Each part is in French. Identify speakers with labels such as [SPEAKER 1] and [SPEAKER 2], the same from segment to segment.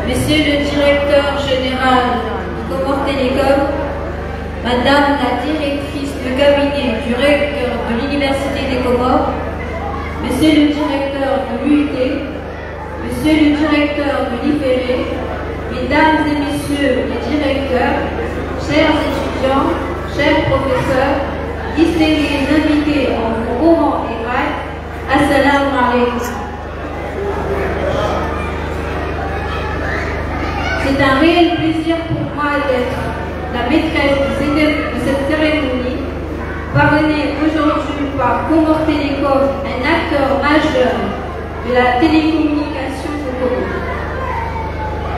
[SPEAKER 1] Monsieur le directeur général de Comores Télécom, Madame la directrice de cabinet du recteur de l'Université des Comores, Monsieur le directeur de l'UIT, Monsieur le directeur de l'IFERE, Mesdames et Messieurs les directeurs, chers étudiants, chers professeurs, distingués invités en vos rangs et grades, Assalamu alaikum. C'est un réel plaisir pour moi d'être la maîtresse de cette cérémonie, parrainée aujourd'hui par Comores Télécom, un acteur majeur de la télécommunication au Comores.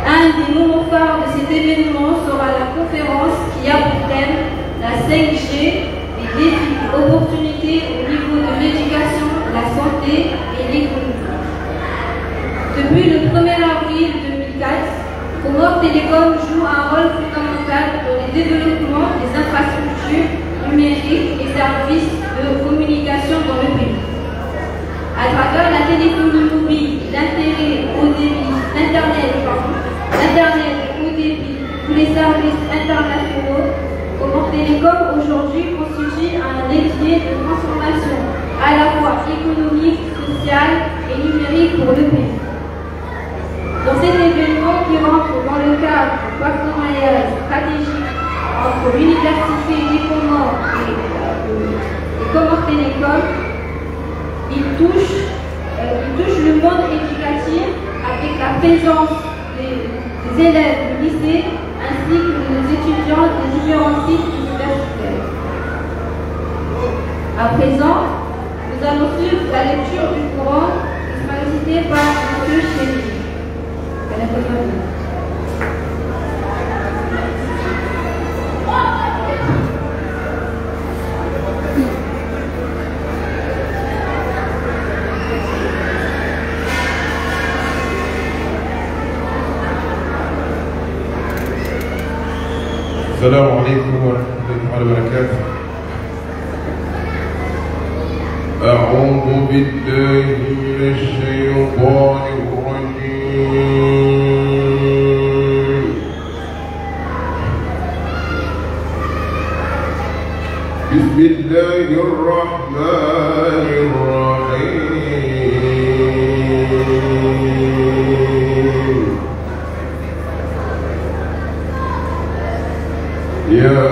[SPEAKER 1] Un des moments phares de cet événement sera la conférence qui a pour thème la 5G, les défis, opportunités au niveau de l'éducation, la santé et l'économie. Depuis le 1er avril 2004, Comores Télécom joue un rôle fondamental dans le développement des infrastructures numériques et services de communication dans le pays. À travers la téléphonie mobile, l'Internet haut débit, l'Internet haut débit, tous les services internationaux, Comores Télécom aujourd'hui constitue un levier de transformation à la fois économique, sociale et numérique pour le pays. Dans cet événement qui rentre dans le cadre du partenariat stratégique entre l'Université des Comores et Comores Télécom, il touche le monde éducatif avec la présence des élèves du lycée ainsi que des étudiants des différents sites universitaires. À présent, nous allons suivre la lecture du Coran qui sera récité par M. Chéri.
[SPEAKER 2] السلام عليكم ورحمة الله وبركاته. أعوذ بالله من الشيطان الرجيم. بسم الله الرحمن الرحيم. يا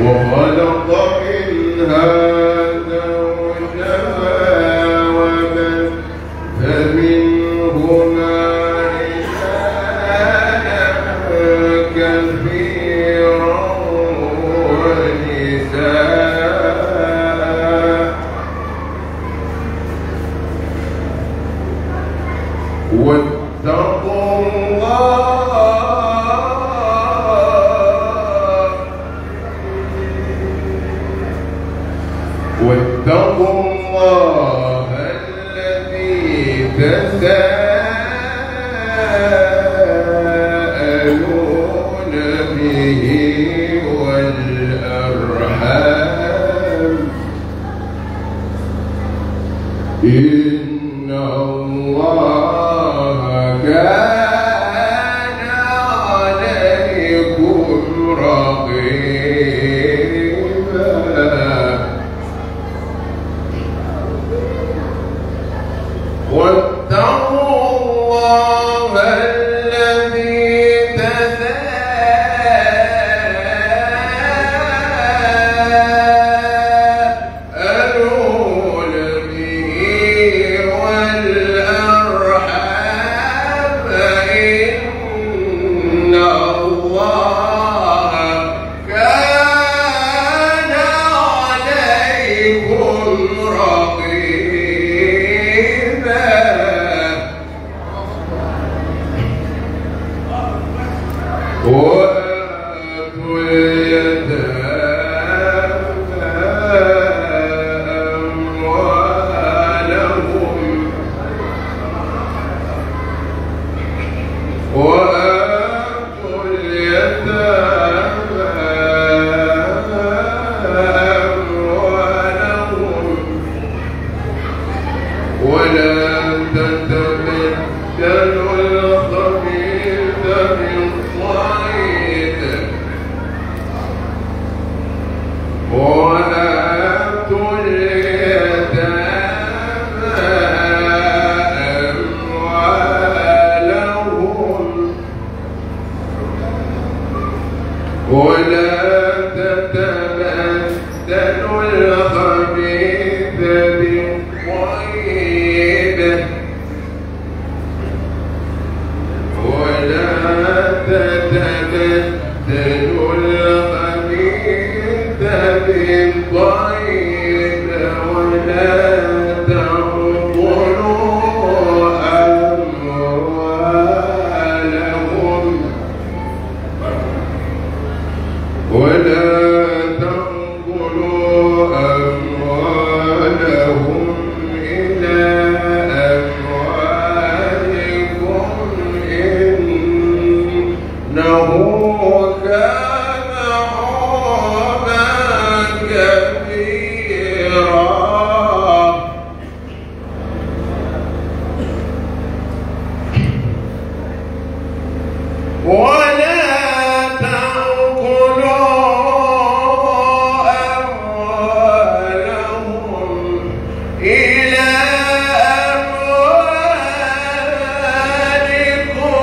[SPEAKER 2] وخلق منها زوجها وبث منهما رجالا كثيرا ونساء واتقوا الله الذي تساءلون به والأرحام إن الله كان عليكم رقيبا. واتقوا الله الذي تساءلون به والأرحام ولا تتبدلوا الخبيث بالطيب وآتوا اليتامى أموالهم ولا تتبدلوا الخبيث بالطيب ولا تتبدلوا الخبيث بالطيب ولا تأكلوا أموالهم ولا تأكلوا أموالهم إلى أموالكم إنه كان حوبا كبيرا ولا تأكلوا أموالهم إلى أموالكم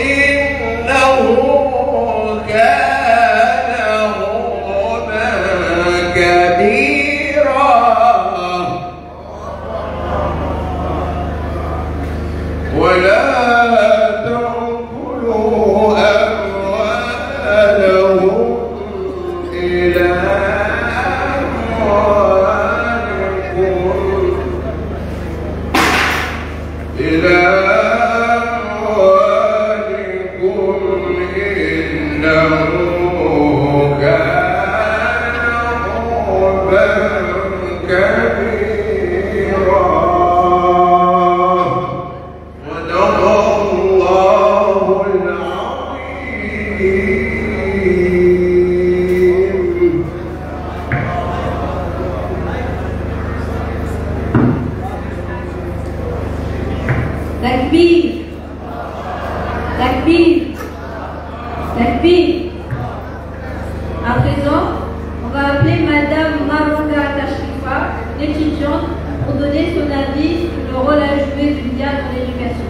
[SPEAKER 2] إنه كان حوبا كبيرا ولا تأكلوا أموالهم إلى أموالكم إنه كان حوبا كبيرا صدق الله العظيم.
[SPEAKER 1] Takbir, takbir, takbir. À présent, on va appeler Madame Maronga Tashrifa, l'étudiante, pour donner son avis sur le rôle à jouer du lien dans l'éducation.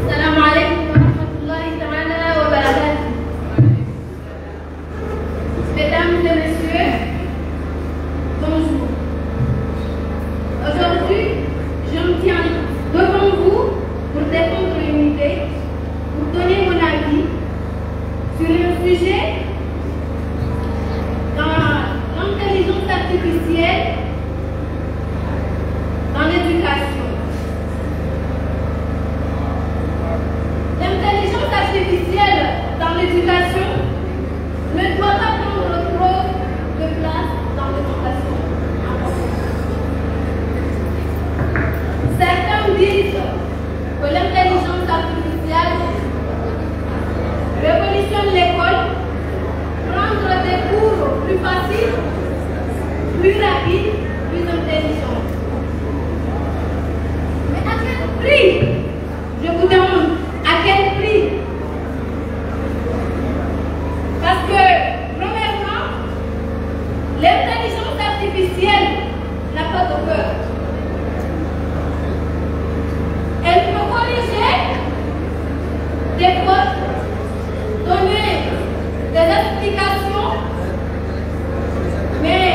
[SPEAKER 3] Assalamu alaikum wa rahmatullahi ta'ala wa barakatuh. Mesdames et messieurs, bonjour. Aujourd'hui, je me tiens devant vous pour défendre une idée, pour donner mon avis sur le sujet dans l'intelligence artificielle dans l'éducation. L'intelligence artificielle dans l'éducation ne doit pas prendre trop de place dans l'éducation. Certains disent que l'intelligence artificielle révolutionne l'école, prendre des cours plus faciles, plus rapides, plus intelligents. Mais à quel prix? Je vous demande, à quel prix? Parce que, premièrement, l'intelligence artificielle n'a pas de cœur. Elle peut corriger des fautes, donner des explications, mais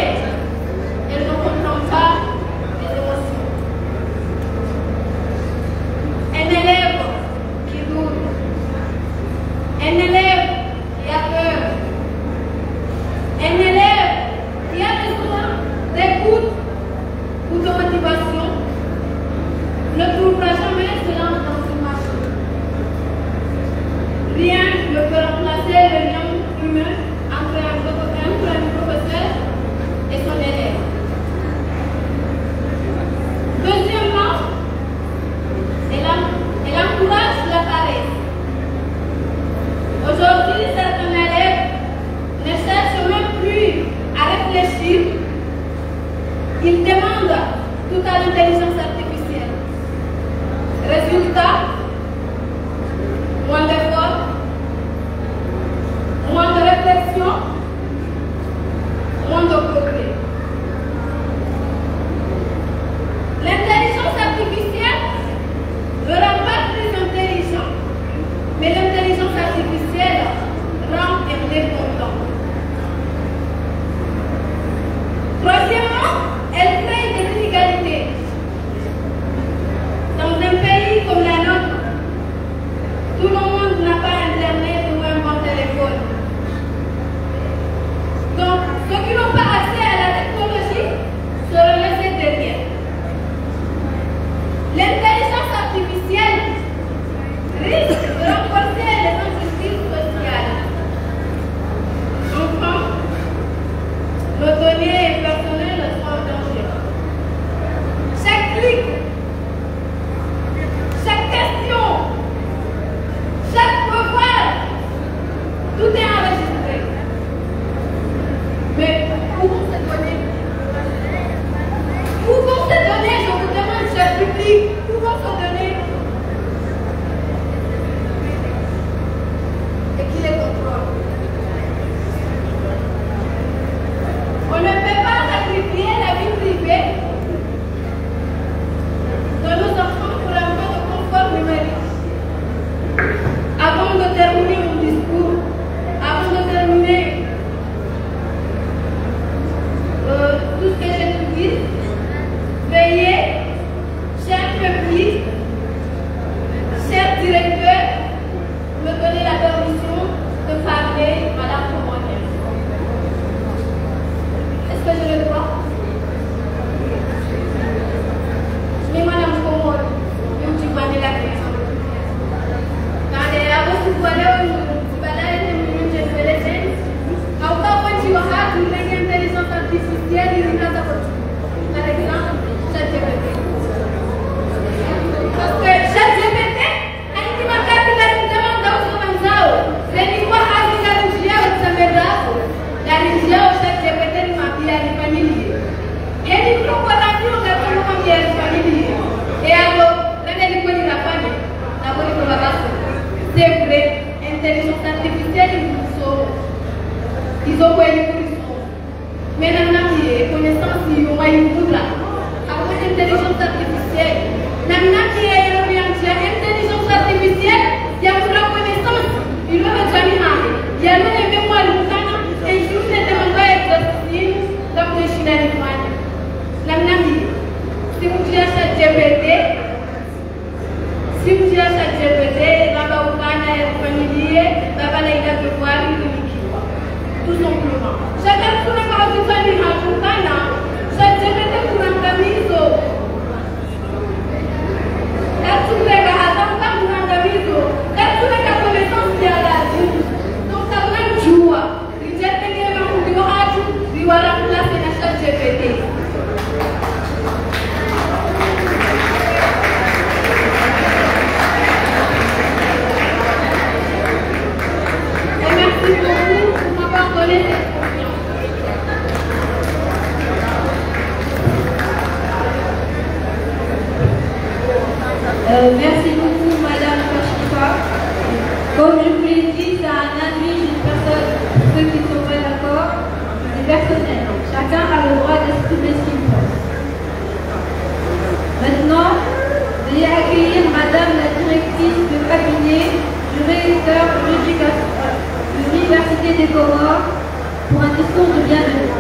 [SPEAKER 3] elle ne comprend pas les émotions. Un élève qui doute, un élève qui a peur, un élève qui a besoin d'écoute ou de motivation ne trouvera jamais cela dans une machine. Rien ne peut remplacer le lien humain entre un professeur et son élève. Deuxièmement,
[SPEAKER 1] Merci beaucoup, Madame Kachifa. Comme je vous l'ai dit, ça a un avis d'une personne, pour ceux qui ne sont pas d'accord, c'est personnel. Chacun a le droit d'exprimer ce qu'il pense. Maintenant, veuillez accueillir Madame la directrice de cabinet du recteur de l'Université des Comores pour un discours de bienvenue.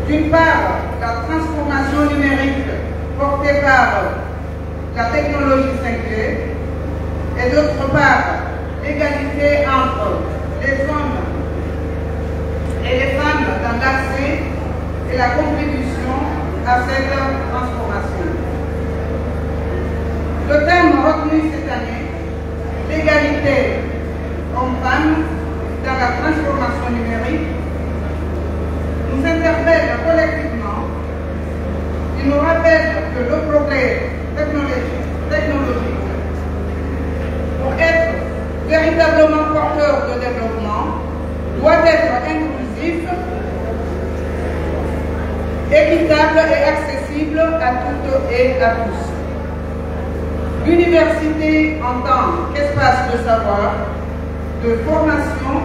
[SPEAKER 4] D'une part, la transformation numérique portée par la technologie 5G et d'autre part, l'égalité entre les hommes et les femmes dans l'accès et la contribution à cette transformation. Le thème retenu cette année, l'égalité homme-femme dans la transformation numérique, nous interpelle collectivement. Il nous rappelle que le progrès technologique, pour être véritablement porteur de développement, doit être inclusif, équitable et accessible à toutes et à tous. L'université, en tant qu'espace de savoir, de formation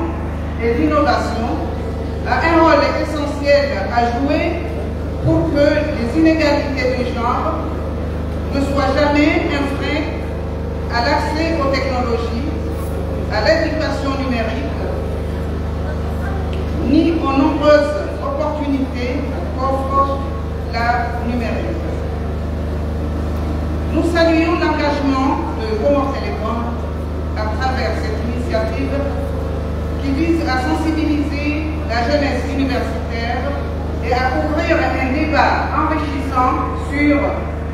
[SPEAKER 4] et d'innovation, a un rôle essentiel à jouer pour que les inégalités de genre ne soient jamais un frein à l'accès aux technologies, à l'éducation numérique, ni aux nombreuses opportunités qu'offre la numérique. Nous saluons l'engagement de Comores Télécom à travers cette initiative qui vise à sensibiliser la jeunesse universitaire et à ouvrir un débat enrichissant sur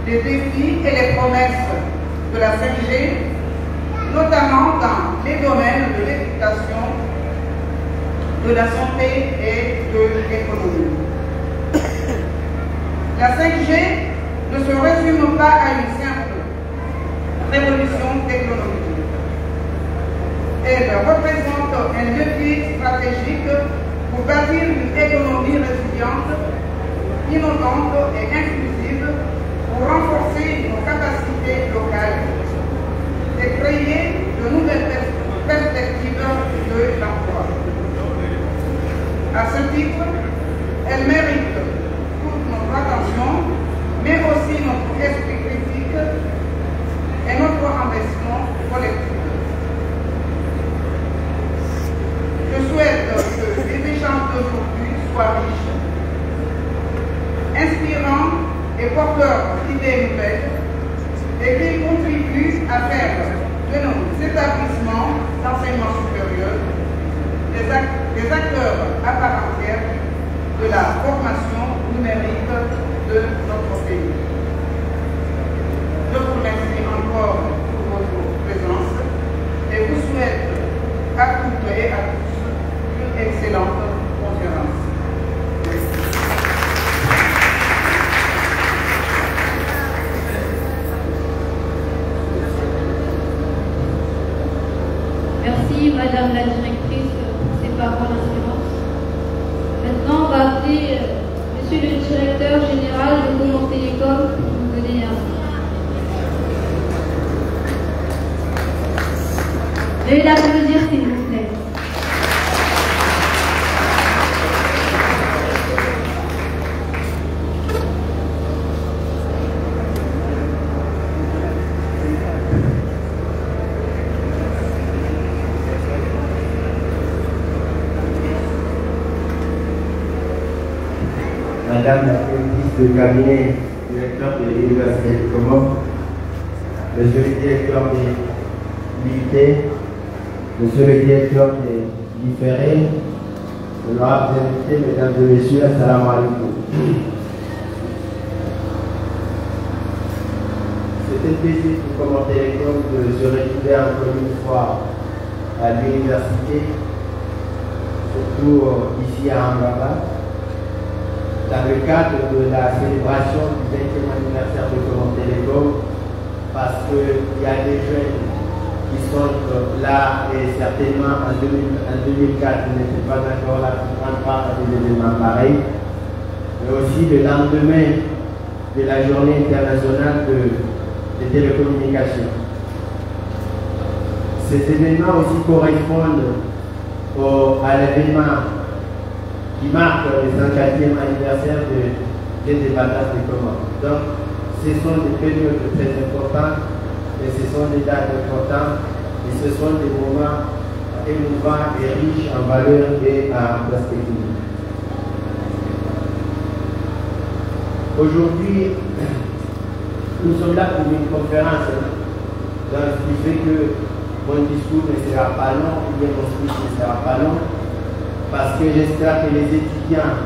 [SPEAKER 4] les défis et les promesses de la 5G, notamment dans les domaines de l'éducation, de la santé et de l'économie. La 5G ne se résume pas à une simple révolution technologique. Elle représente un levier stratégique pour bâtir une économie résiliente, innovante et inclusive, pour renforcer nos capacités locales et créer de nouvelles perspectives de l'emploi. À ce titre, elle mérite toute notre attention, mais aussi notre esprit critique et notre investissement collectif. Je souhaite que les échanges d'aujourd'hui soient riches inspirants et porteurs d'idées nouvelles et qu'ils contribuent à faire de nos établissements d'enseignement supérieur des acteurs à part entière de la formation numérique de notre pays. Je vous remercie encore pour votre présence et vous souhaite à toutes et à tous une excellente conférence.
[SPEAKER 1] Merci Madame la Directrice pour ces paroles inspirantes. Maintenant, on va appeler Monsieur le Directeur Général de Comore Télécom pour nous donner un mot. Veuillez l'applaudir s'il vous plaît.
[SPEAKER 5] Madame la directrice de cabinet, directeur de l'Université de Comore, Monsieur le directeur des militaires, Monsieur le directeur des différés, honorables invités, mesdames et messieurs, assalamu alaikum. C'est un plaisir pour Comore Télécom de se retrouver encore une fois à l'université, surtout ici à Ambaba, dans le cadre de la célébration du 20e anniversaire de Comore Télécom, parce qu'il y a des jeunes qui sont là et certainement en 2004 n'étaient pas encore là pour prendre part à des événements pareils, mais aussi le lendemain de la journée internationale des télécommunications. Ces événements aussi correspondent à l'événement qui marque le 104e anniversaire des indépendances de Comore. Donc, ce sont des périodes très importantes, et ce sont des dates importantes, et ce sont des moments émouvants et riches en valeur et en perspective. Aujourd'hui, nous sommes là pour une conférence, donc ce qui fait que mon discours ne sera pas long, ou bien mon speech ne sera pas long, parce que j'espère que les étudiants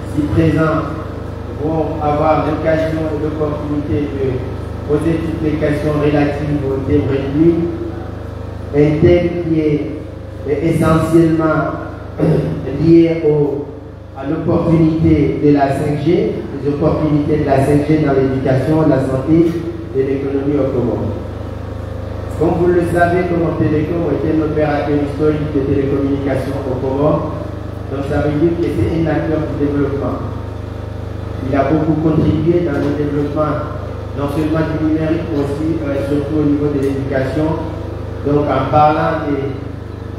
[SPEAKER 5] ici présents vont avoir l'occasion et l'opportunité de poser toutes les questions relatives au thème retenu, un thème qui est essentiellement lié à l'opportunité de la 5G, les opportunités de la 5G dans l'éducation, la santé et l'économie au Comore. Comme vous le savez, Comore Télécom est un opérateur historique de télécommunications au Comore. Donc ça veut dire que c'est un acteur du développement. Il a beaucoup contribué dans le développement, non seulement du numérique, mais aussi surtout au niveau de l'éducation. Donc en parlant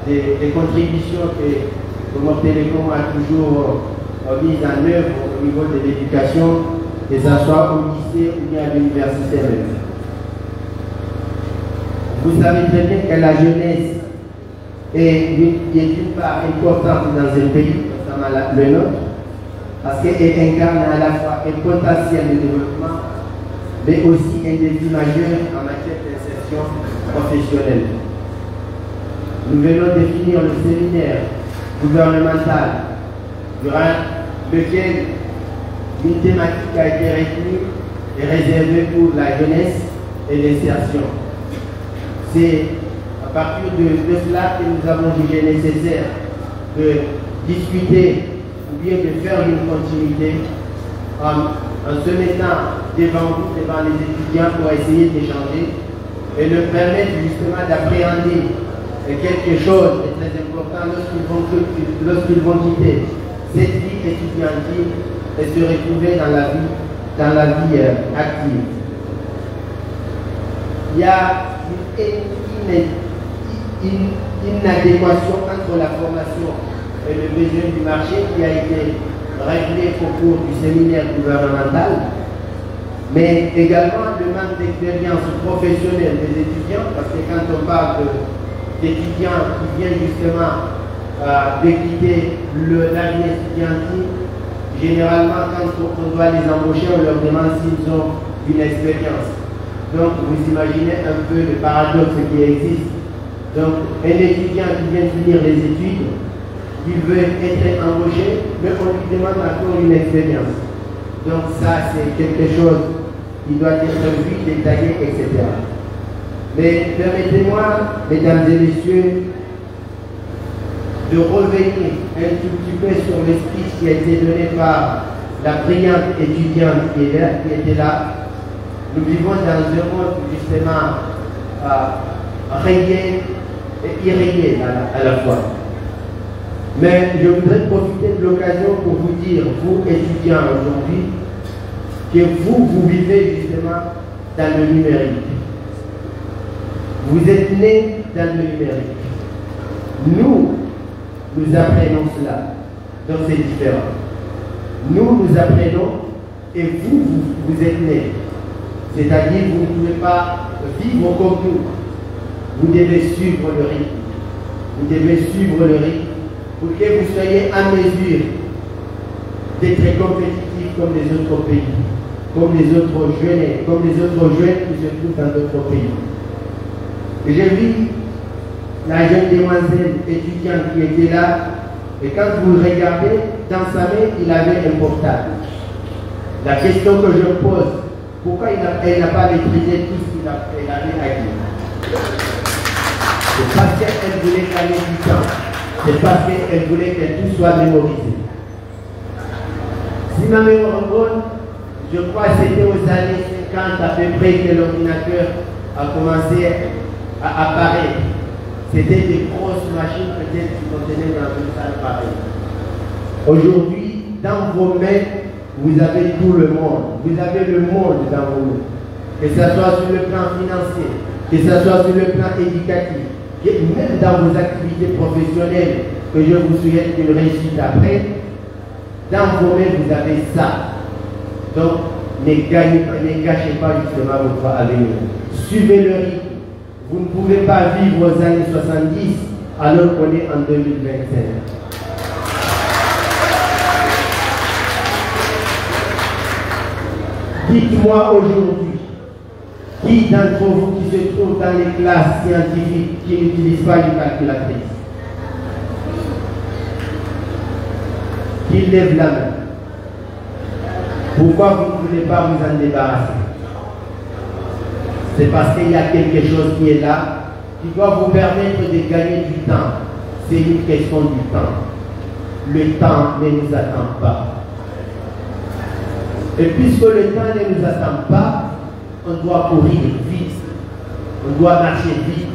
[SPEAKER 5] des contributions que Comore Télécom a toujours mises en œuvre au niveau de l'éducation, que ce soit au lycée ou bien à l'université même. Vous savez très bien que la jeunesse est d'une part importante dans un pays, notamment le nôtre, parce qu'elle incarne à la fois un potentiel de développement, mais aussi un défi majeur en matière d'insertion professionnelle. Nous venons de finir le séminaire gouvernemental durant lequel une thématique a été retenue et réservée pour la jeunesse et l'insertion. C'est à partir de cela que nous avons jugé nécessaire de discuter ou bien de faire une continuité en se mettant devant vous, devant les étudiants pour essayer d'échanger et leur permettre justement d'appréhender quelque chose de très important lorsqu'ils vont quitter cette vie étudiantine et se retrouver dans la vie active. Il y a une adéquation entre la formation et le besoin du marché qui a été réglé au cours du séminaire gouvernemental, mais également le manque d'expérience professionnelle des étudiants, parce que quand on parle d'étudiants qui viennent justement de quitter la vie étudiantine, généralement, quand on doit les embaucher, on leur demande s'ils ont une expérience. Donc, vous imaginez un peu le paradoxe qui existe. Donc, un étudiant qui vient de finir les études, il veut être embauché, mais on lui demande encore une expérience. Donc, ça, c'est quelque chose qui doit être vu, détaillé, etc. Mais permettez-moi, mesdames et messieurs, de revenir un tout petit peu sur le speech qui a été donné par la brillante étudiante qui était là. Nous vivons dans un monde justement réel et irréel à la fois. Mais je voudrais profiter de l'occasion pour vous dire, vous étudiants aujourd'hui, que vous vivez justement dans le numérique. Vous êtes nés dans le numérique. Nous apprenons cela. Donc c'est différent. Nous apprenons et vous êtes nés. C'est-à-dire vous ne pouvez pas vivre comme nous. Vous devez suivre le rythme. Vous devez suivre le rythme pour que vous soyez en mesure d'être compétitifs comme les autres pays, comme les autres jeunes qui se trouvent dans d'autres pays. J'ai vu la jeune demoiselle étudiante qui était là, et quand vous le regardez, dans sa main, il avait un portable. La question que je pose, pourquoi elle n'a pas maîtrisé tout ce qu'elle avait acquis? C'est parce qu'elle voulait gagner du temps. C'est parce qu'elle voulait que tout soit mémorisé. Si ma mémoire est bonne, je crois que c'était aux années 50 à peu près que l'ordinateur a commencé à apparaître. C'était des grosses machines peut-être qui contenaient dans une salle pareille. Aujourd'hui, dans vos mains, vous avez tout le monde. Vous avez le monde dans vos mains. Que ce soit sur le plan financier, que ce soit sur le plan éducatif, même dans vos activités professionnelles, que je vous souhaite une réussite après, dans vos mains, vous avez ça. Donc, ne gâchez pas justement votre avenir. Suivez le rythme. Vous ne pouvez pas vivre aux années 70 alors qu'on est en 2025. Dites-moi aujourd'hui, qui d'entre vous qui se trouve dans les classes scientifiques qui n'utilisent pas une calculatrice? Qui lève la main? Pourquoi vous ne voulez pas vous en débarrasser? C'est parce qu'il y a quelque chose qui est là, qui doit vous permettre de gagner du temps. C'est une question du temps. Le temps ne nous attend pas. Et puisque le temps ne nous attend pas, on doit courir vite. On doit marcher vite.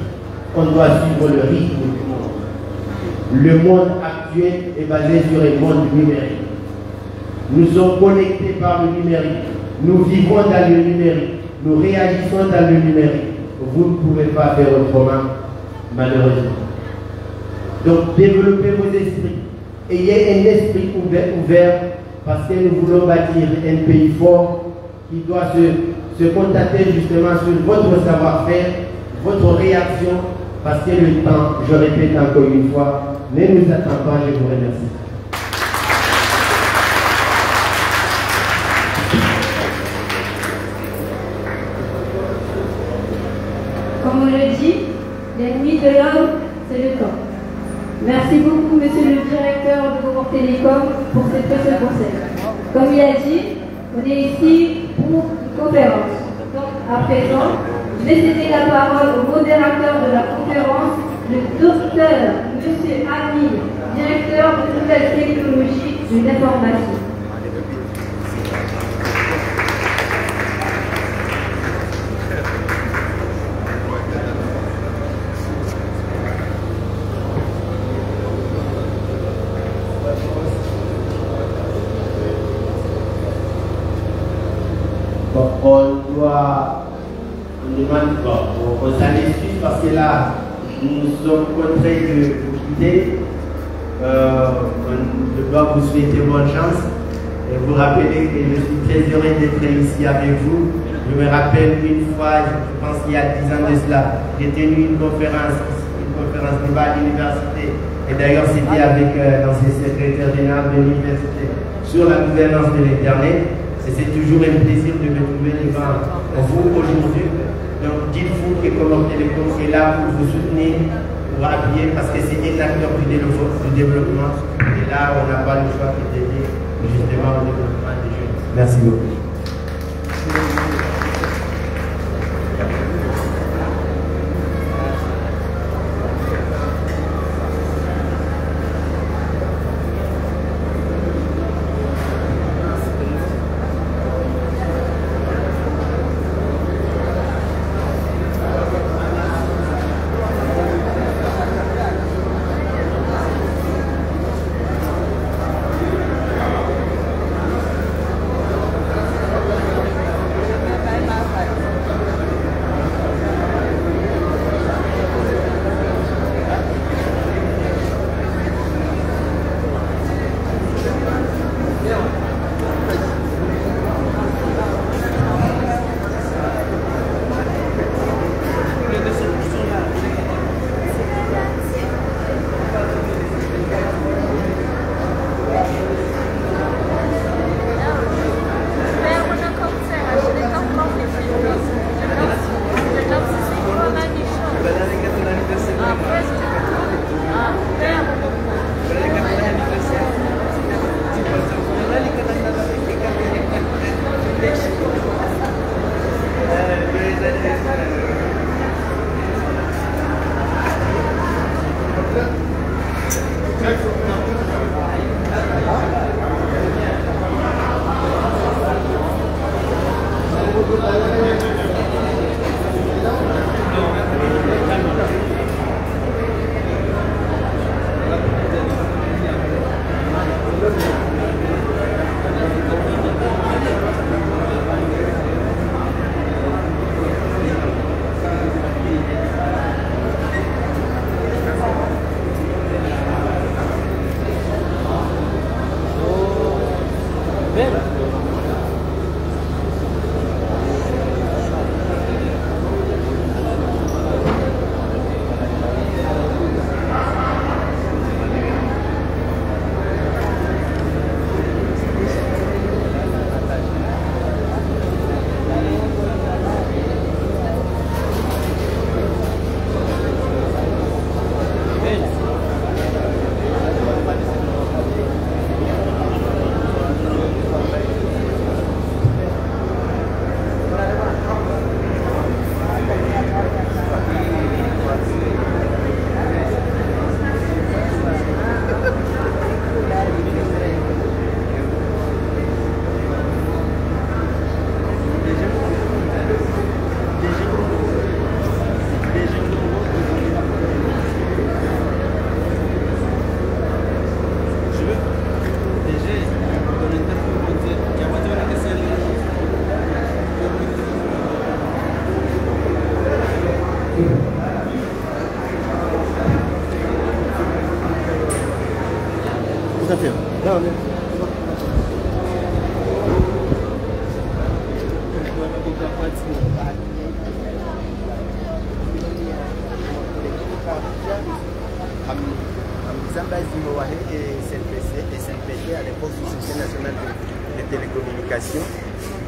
[SPEAKER 5] On doit suivre le rythme du monde. Le monde actuel est basé sur le monde numérique. Nous sommes connectés par le numérique. Nous vivons dans le numérique. Nous réagissons dans le numérique. Vous ne pouvez pas faire autrement, malheureusement. Donc, développez vos esprits. Ayez un esprit ouvert parce que nous voulons bâtir un pays fort qui doit se contenter justement sur votre savoir-faire, votre réaction, parce que le temps, je répète encore une fois, ne nous attend pas. Je vous remercie.
[SPEAKER 1] Comme on le dit, l'ennemi de l'homme, c'est le temps. Merci beaucoup, monsieur le directeur de Gomor Télécom, pour ce précieux conseil. Comme il a dit, on est ici pour une conférence. Donc, à présent, je vais céder la parole au modérateur de la conférence, le docteur monsieur Amir, directeur de nouvelles technologies de l'information.
[SPEAKER 5] On s'en excuse parce que là, nous sommes contraints de vous quitter. Je dois vous souhaiter bonne chance et vous rappeler que je suis très heureux d'être ici avec vous. Je me rappelle une fois, je pense qu'il y a 10 ans de cela, j'ai tenu une conférence débat à l'université. Et d'ailleurs, c'était avec l'ancien secrétaire général de l'université, sur la gouvernance de l'Internet. Et c'est toujours un plaisir de me trouver devant vous aujourd'hui. Donc dites-vous que Comore Télécom est là pour vous soutenir, pour appuyer, parce que c'est un acteur du développement. Et là, on n'a pas le choix d'aider justement au développement des jeunes. Merci beaucoup.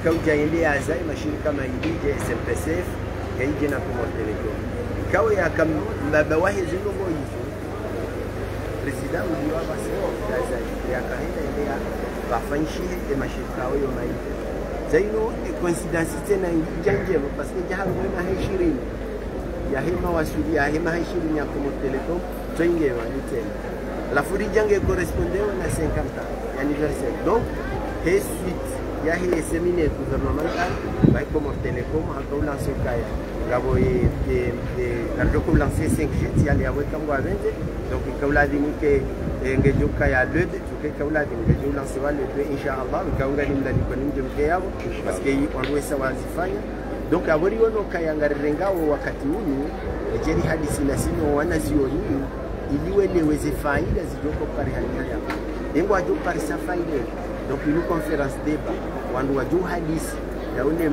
[SPEAKER 6] Kaujaendea azai mashirika kama hili SMPCF yaije na Comore Telecom ikawa yakambaba wahe zinongo hizo president uliwa basi azai yakaenda endea bafanyishie mashirika hayo maiti zaino coincidence tena njanje parce que jahal wema 20 ya hema wasuli ya hema 20 ya Comore Telecom toingewa ni tena la furi jange correspondait na 50 ans anniversaire donc et suite ya hii séminaire gouvernemental by Comore Telecom hakau lancer kaya ngabo ndio ko lancer 5G yali ya weka ngwa vende donc ikaula dinike ngejuka ya 2 tukaula dinike lancer wale 2 inshallah ikaunga ni mdani kwa nje mke yao parce que wanaweza wazifanya donc abori wono kaya ngarirengao wakati huu ejeri hadisi na sino wanazioni iliwe leweze faida zijoko pare hali yao ingo ajo pare sa faida. Donc une conférence débat wandu wajuu hadisi daune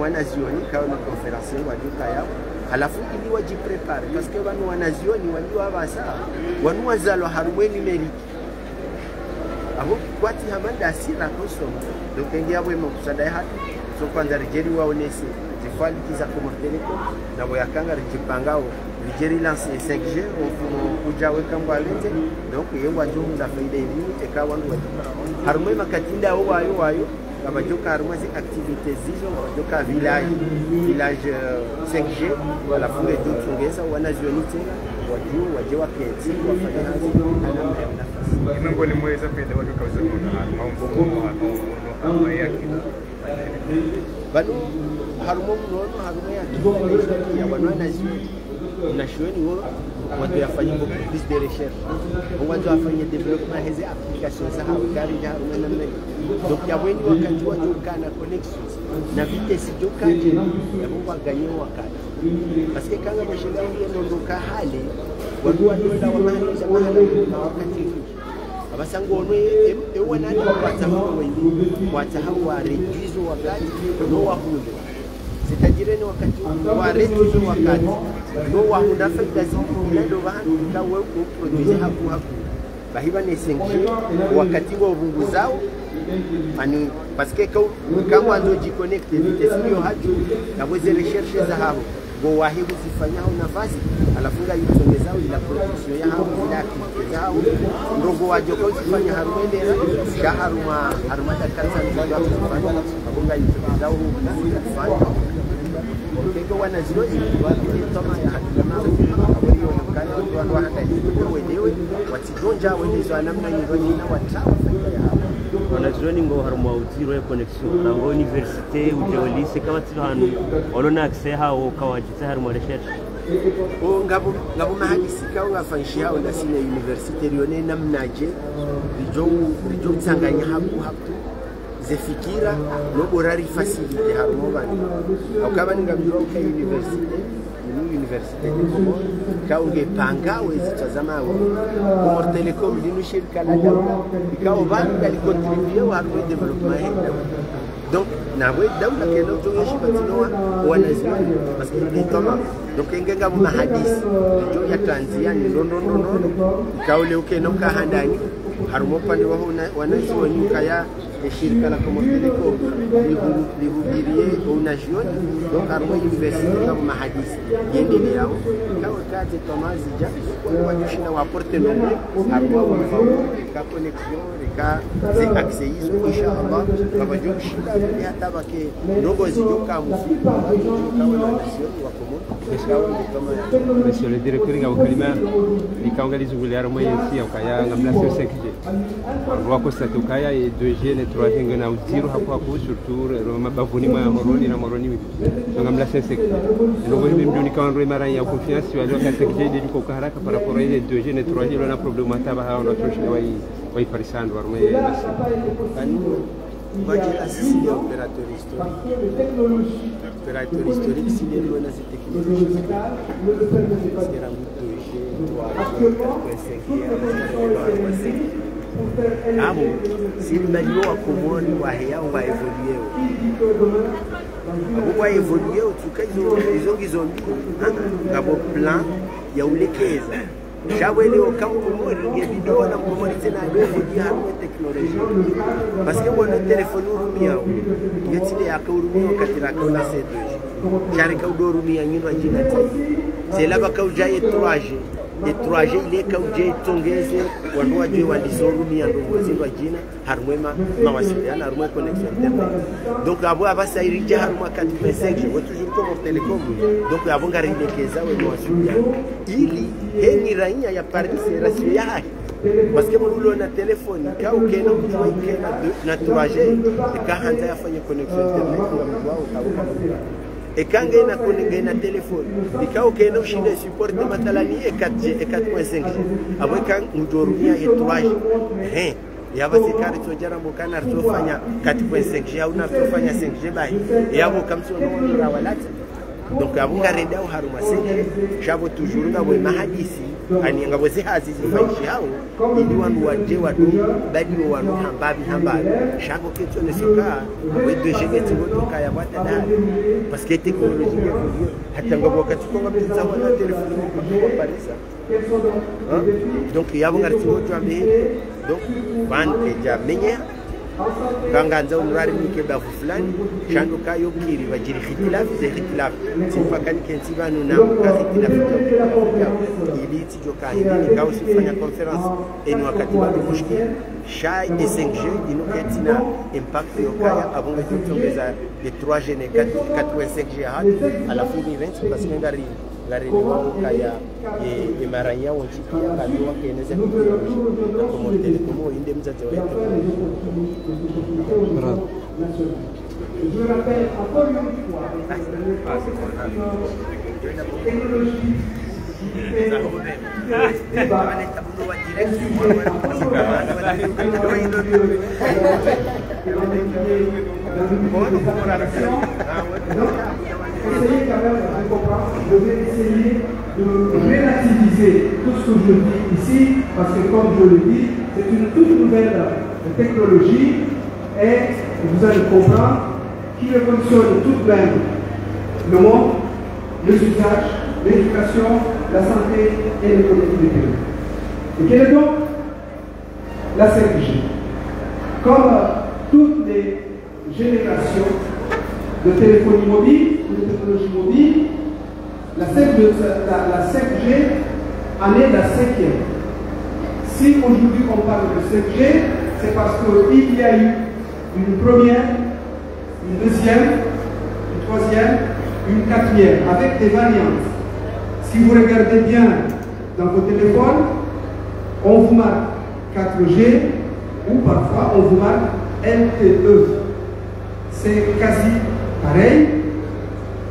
[SPEAKER 6] wanazioni kawa makonferensi wajuka yao halafu ili wajiprepare parce que wanu wanazioni waliwa basa wanu wazalo harumweni meriki abo kwati hamanda asira kusoma donc ingia bwe mkusada hatu so kwanza rijeri waonese zifali kiza Comore Telecom na boyakanga rijipangao rijeri lance 5G ofumo ujawe kambwa lente donc yewa njumu za faida hivi ekawa ndo harumwe makatinda wayo abajoka harumwe zi activités zizo abajoka village 5G wala funge do tungeza wanazionite wajuu waje wapenzi wafanya hazi ana
[SPEAKER 2] miongoni mweza penda watu kaweza kuna mambo yake
[SPEAKER 6] bado harumo mnono harumo ya wanwana na shweni wao watu yafanye plus de recherche watu wafanye development hizi applications za gari ya harumo na nini donc ya wengi wakati watu kana connections na vitesi jokaje ya Mungu aganye wakati parce que kanga mashindano ndio hali watu wanaenda wamaliza mahala wakati abasangono ewana ndio watahawa wengi watahawa rejuzo wakati no wahunde sitajireni wakati wa rejuzo wakati no wahunda faida zingine ndio bahani kawe ku produce hapo bahiba ni 5G wakati wa bungu zao ani parce que kama ndio jiconnecte vitesio haju na weze recherche za hapo go wahibu zifanyao nafasi alafunga yitongezao ila production yao ila activity zao ndogo wajoko zifanya harumendera sha haruma dakanza ndio kufanya abunga yitongezao kufanya kego wana zero ni toma ya hakuna aburiyo nakana watu hata hiyo wenyewe watidonja wenyewe namna nyingine na watawa faida yao
[SPEAKER 7] wanazuoni ngo haruma uziro ya connexion na ngo université ujolise kama tilo hanu olona accès hao kawajita haruma recherche
[SPEAKER 6] o ngabo mahadisi kawo ngafanyisha hao ndasine université rione namnaje rijo tsanganya hapo zefikira no borari facilité haruma bani akaba ngabiro ka université université de Comore kaunge panga wezi tazama Comore Telecom linu shirika la dawla ikawa banga likontribue wa development henda donc na we dawla keno tungeshi batinoa wanazima parce que toma donc ingenga mu hadisi jo ya Tanzania no ikaule ukeno kahandani harumo pande wa wanazima nyukaya shirika la Comore Telecom lihubirie unajioni donc harumo university kama mahadisi yendele yao kawa kazi tomazi ja kwa kushina waporte no harumo ka connexion ka zi access inshallah baba jo shida ya tabake ndogo zijoka mufika kawa wa Comore.
[SPEAKER 8] Monsieur le directeur ngabukalima ikaongaliza uliara moyo si ukaya ngamla 5G rwa constater ukaya 2G ne 3G ngana uziro hapo surtout mabavuni mwa moroni na moroni ngamla 5G ndio mimi ndio kawa mara ya confiance wale wa 5G ndio kwa haraka par rapport ile 2G ne 3G na problema taba hao na tushika wai parisando warmo nasi
[SPEAKER 6] Baje asisi ya operateur historique si les lois de technologie sera amo si ndio wa Comore wa hea wa evoluer abo wa evoluer tukazo hizo ngabo plan ya ulekeza Jawele au Comore il y a vidéo na Comore tena evoluer hapo teknolojia parce que mon téléphone urumia yetile yakurumia katira kona C2 jarika udorumia nyindwa jina c'est là baka ujaye 3G et 3G ile ka ujaye tongeze wanwa jwe walizorumia ndo zindwa jina harumema mawasiliano harumema connexion internet donc abo abasa irija harumema 4.5 je toujours Comore Telecom donc abo ngarilekeza we mawasiliano ili heni raia ya Paris rasio yake parce que mon na téléphone ka ukena kujua ikena na 3G ikaanza yafanya connexion internet kwa wao kabuka ekanga ina connecter na telefone ikao kena ushinde support matalani e 4G e 4.5G abweka mjorumia e 3G yaba sikari tojara mbokana tofanya 4.5G au na tofanya 5G bai yabo kamso no rawalata donc abunga renda haruma 5G jabo toujours ngabo mahadisi ani ngabo zihazi zifaishi hao ili wanu waje wadu badi wanu hambabi shako kitu ne soka we 2G geti ngotoka ya bata da parce que technologie évolue hata ngabo wakati kwa pizza wana telefoni kwa Paris donc yabo ngati ngoto ambe donc vante ja menya kanganza unwari mike bafu fulani shando kayo kiri vajiri khitilafi ze khitilafi sifakani kensi vanu na khitilafi ili tijo kahindi kao sifanya conference eni wakati watu mushkili shai et 5G ino ketina impact yokaya abonge tutongeza de 3G ne 85G hadi alafu ni 20 parce que ngari wao kaya ye maranya wonchiki akaliwa keneza como telekomo inde mzazi wetu.
[SPEAKER 9] Je rappelle encore une fois technologie essayez quand même de comprendre, je vais essayer de relativiser tout ce que je dis ici, parce que comme je le dis, c'est une toute nouvelle technologie et vous allez comprendre qui révolutionne tout même le monde, les usages, l'éducation, la santé et les collectivités. Et quelle est donc la 5G? Comme toutes les générations de téléphonie mobile ou de technologie mobile, la 5G en est la 5e. Si aujourd'hui on parle de 5G, c'est parce qu'il y a eu une première, une deuxième, une troisième, une quatrième, avec des variantes. Si vous regardez bien dans vos téléphones, on vous marque 4G ou parfois on vous marque LTE. C'est quasi pareil,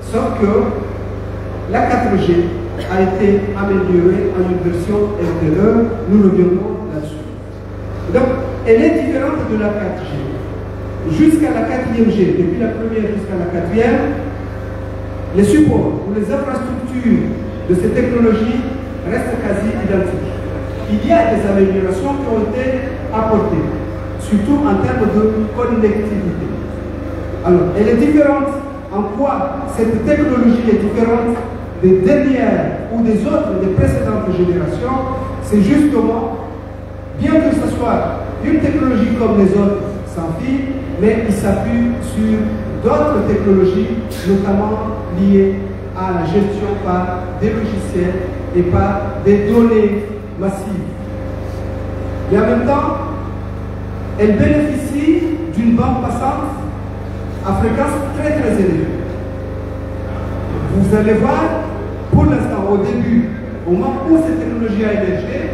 [SPEAKER 9] sauf que la 4G a été améliorée en une version LTE, nous reviendrons là-dessus. Donc, elle est différente de la 4G. Jusqu'à la 4e G, depuis la première jusqu'à la 4e, les supports ou les infrastructures de ces technologies restent quasi identiques. Il y a des améliorations qui ont été apportées, surtout en termes de connectivité. Alors, elle est différente. En quoi cette technologie est différente des dernières ou des autres, des précédentes générations? C'est justement, bien que ce soit une technologie comme les autres, sans fil, mais il s'appuie sur d'autres technologies, notamment liées à la gestion par des logiciels et par des données massives. Et en même temps, elle bénéficie d'une bande passante à fréquence très très élevée. Vous allez voir, pour l'instant, au début, au moment où cette technologie a émergé,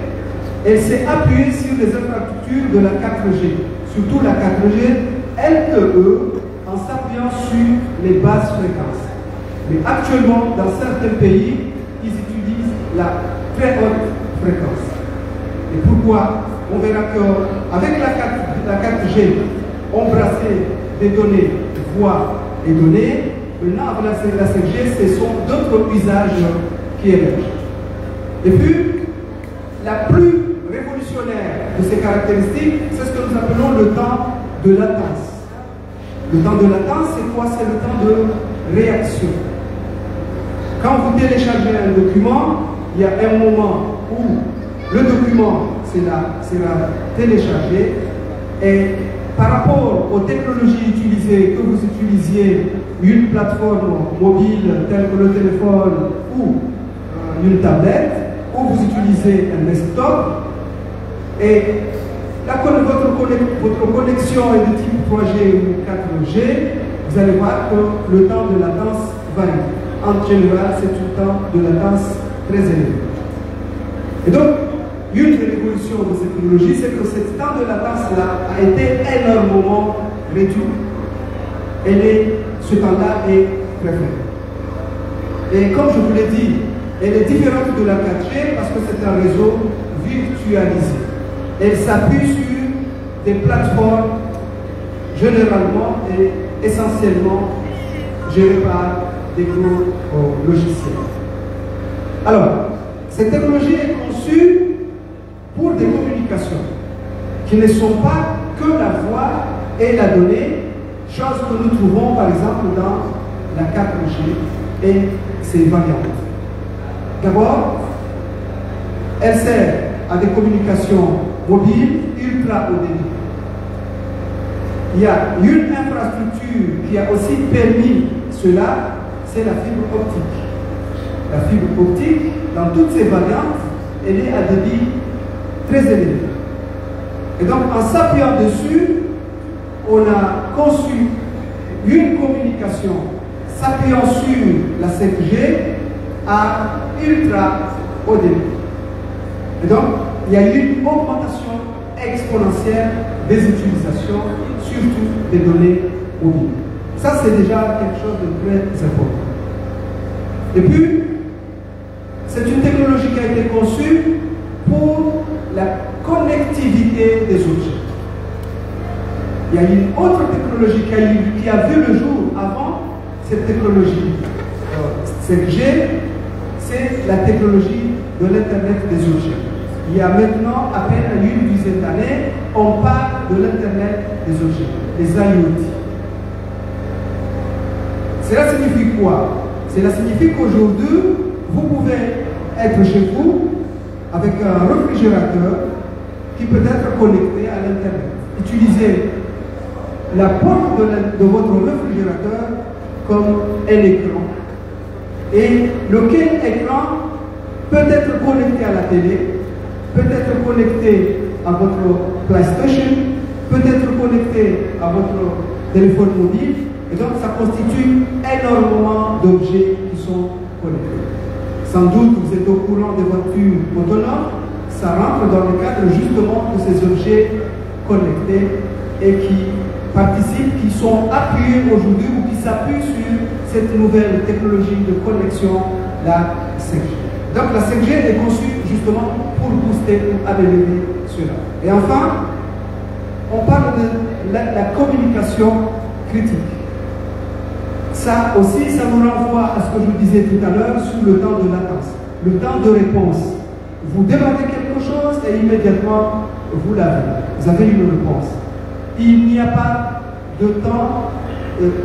[SPEAKER 9] elle s'est appuyée sur les infrastructures de la 4G, surtout la 4G LTE, en s'appuyant sur les basses fréquences. Mais actuellement, dans certains pays, ils utilisent la très haute fréquence. Et pourquoi? On verra qu'avec la 4G, on brassait des données, voix et données. Maintenant, avec la 5G, ce sont d'autres usages qui émergent. Et puis, la plus révolutionnaire de ces caractéristiques, c'est ce que nous appelons le temps de latence. Le temps de latence, c'est quoi? C'est le temps de réaction. Quand vous téléchargez un document, il y a un moment où le document sera téléchargé et par rapport aux technologies utilisées, que vous utilisiez une plateforme mobile telle que le téléphone ou une tablette, ou vous utilisez un desktop, et votre connexion est de type 3G ou 4G, vous allez voir que le temps de latence varie. En général, c'est un temps de latence très élevé. Et donc, une des révolutions de cette technologie, c'est que ce temps de latence-là a été énormément réduit. Ce temps-là est très faible. Et comme je vous l'ai dit, elle est différente de la 4G parce que c'est un réseau virtualisé. Elle s'appuie sur des plateformes généralement et essentiellement gérées par des gros logiciels. Alors, cette technologie est conçue pour des communications qui ne sont pas que la voix et la donnée, chose que nous trouvons par exemple dans la 4G et ses variantes. D'abord, elle sert à des communications mobiles, ultra haut débit. Il y a une infrastructure qui a aussi permis cela, c'est la fibre optique. La fibre optique, dans toutes ses variantes, elle est à débit très élevé. Et donc, en s'appuyant dessus, on a conçu une communication s'appuyant sur la 5G à ultra haut débit. Et donc, il y a eu une augmentation exponentielle des utilisations, surtout des données mobiles. Ça, c'est déjà quelque chose de très important. Et puis, c'est une technologie qui a été conçue pour la connectivité des objets. Il y a une autre technologie qui a vu le jour avant cette technologie 5G, c'est la technologie de l'Internet des objets. Il y a maintenant à peine une dizaine d'années, on parle de l'Internet des objets, les IoT. Cela signifie quoi? Cela signifie qu'aujourd'hui, vous pouvez être chez vous avec un réfrigérateur qui peut être connecté à l'Internet. Utilisez la porte de votre réfrigérateur comme un écran. Et lequel écran peut être connecté à la télé, peut être connecté à votre PlayStation, peut être connecté à votre téléphone mobile. Et donc, ça constitue énormément d'objets qui sont connectés. Sans doute, vous êtes au courant des voitures autonomes. Ça rentre dans le cadre justement de ces objets connectés et qui participent, qui sont appuyés aujourd'hui ou qui s'appuient sur cette nouvelle technologie de connexion, la 5G. Donc, la 5G est conçue justement pour booster, pour améliorer cela. Et enfin, on parle de la communication critique. Ça aussi, ça nous renvoie à ce que je disais tout à l'heure sur le temps de latence, le temps de réponse. Vous demandez quelque chose et immédiatement, vous l'avez. Vous avez une réponse. Il n'y a pas de temps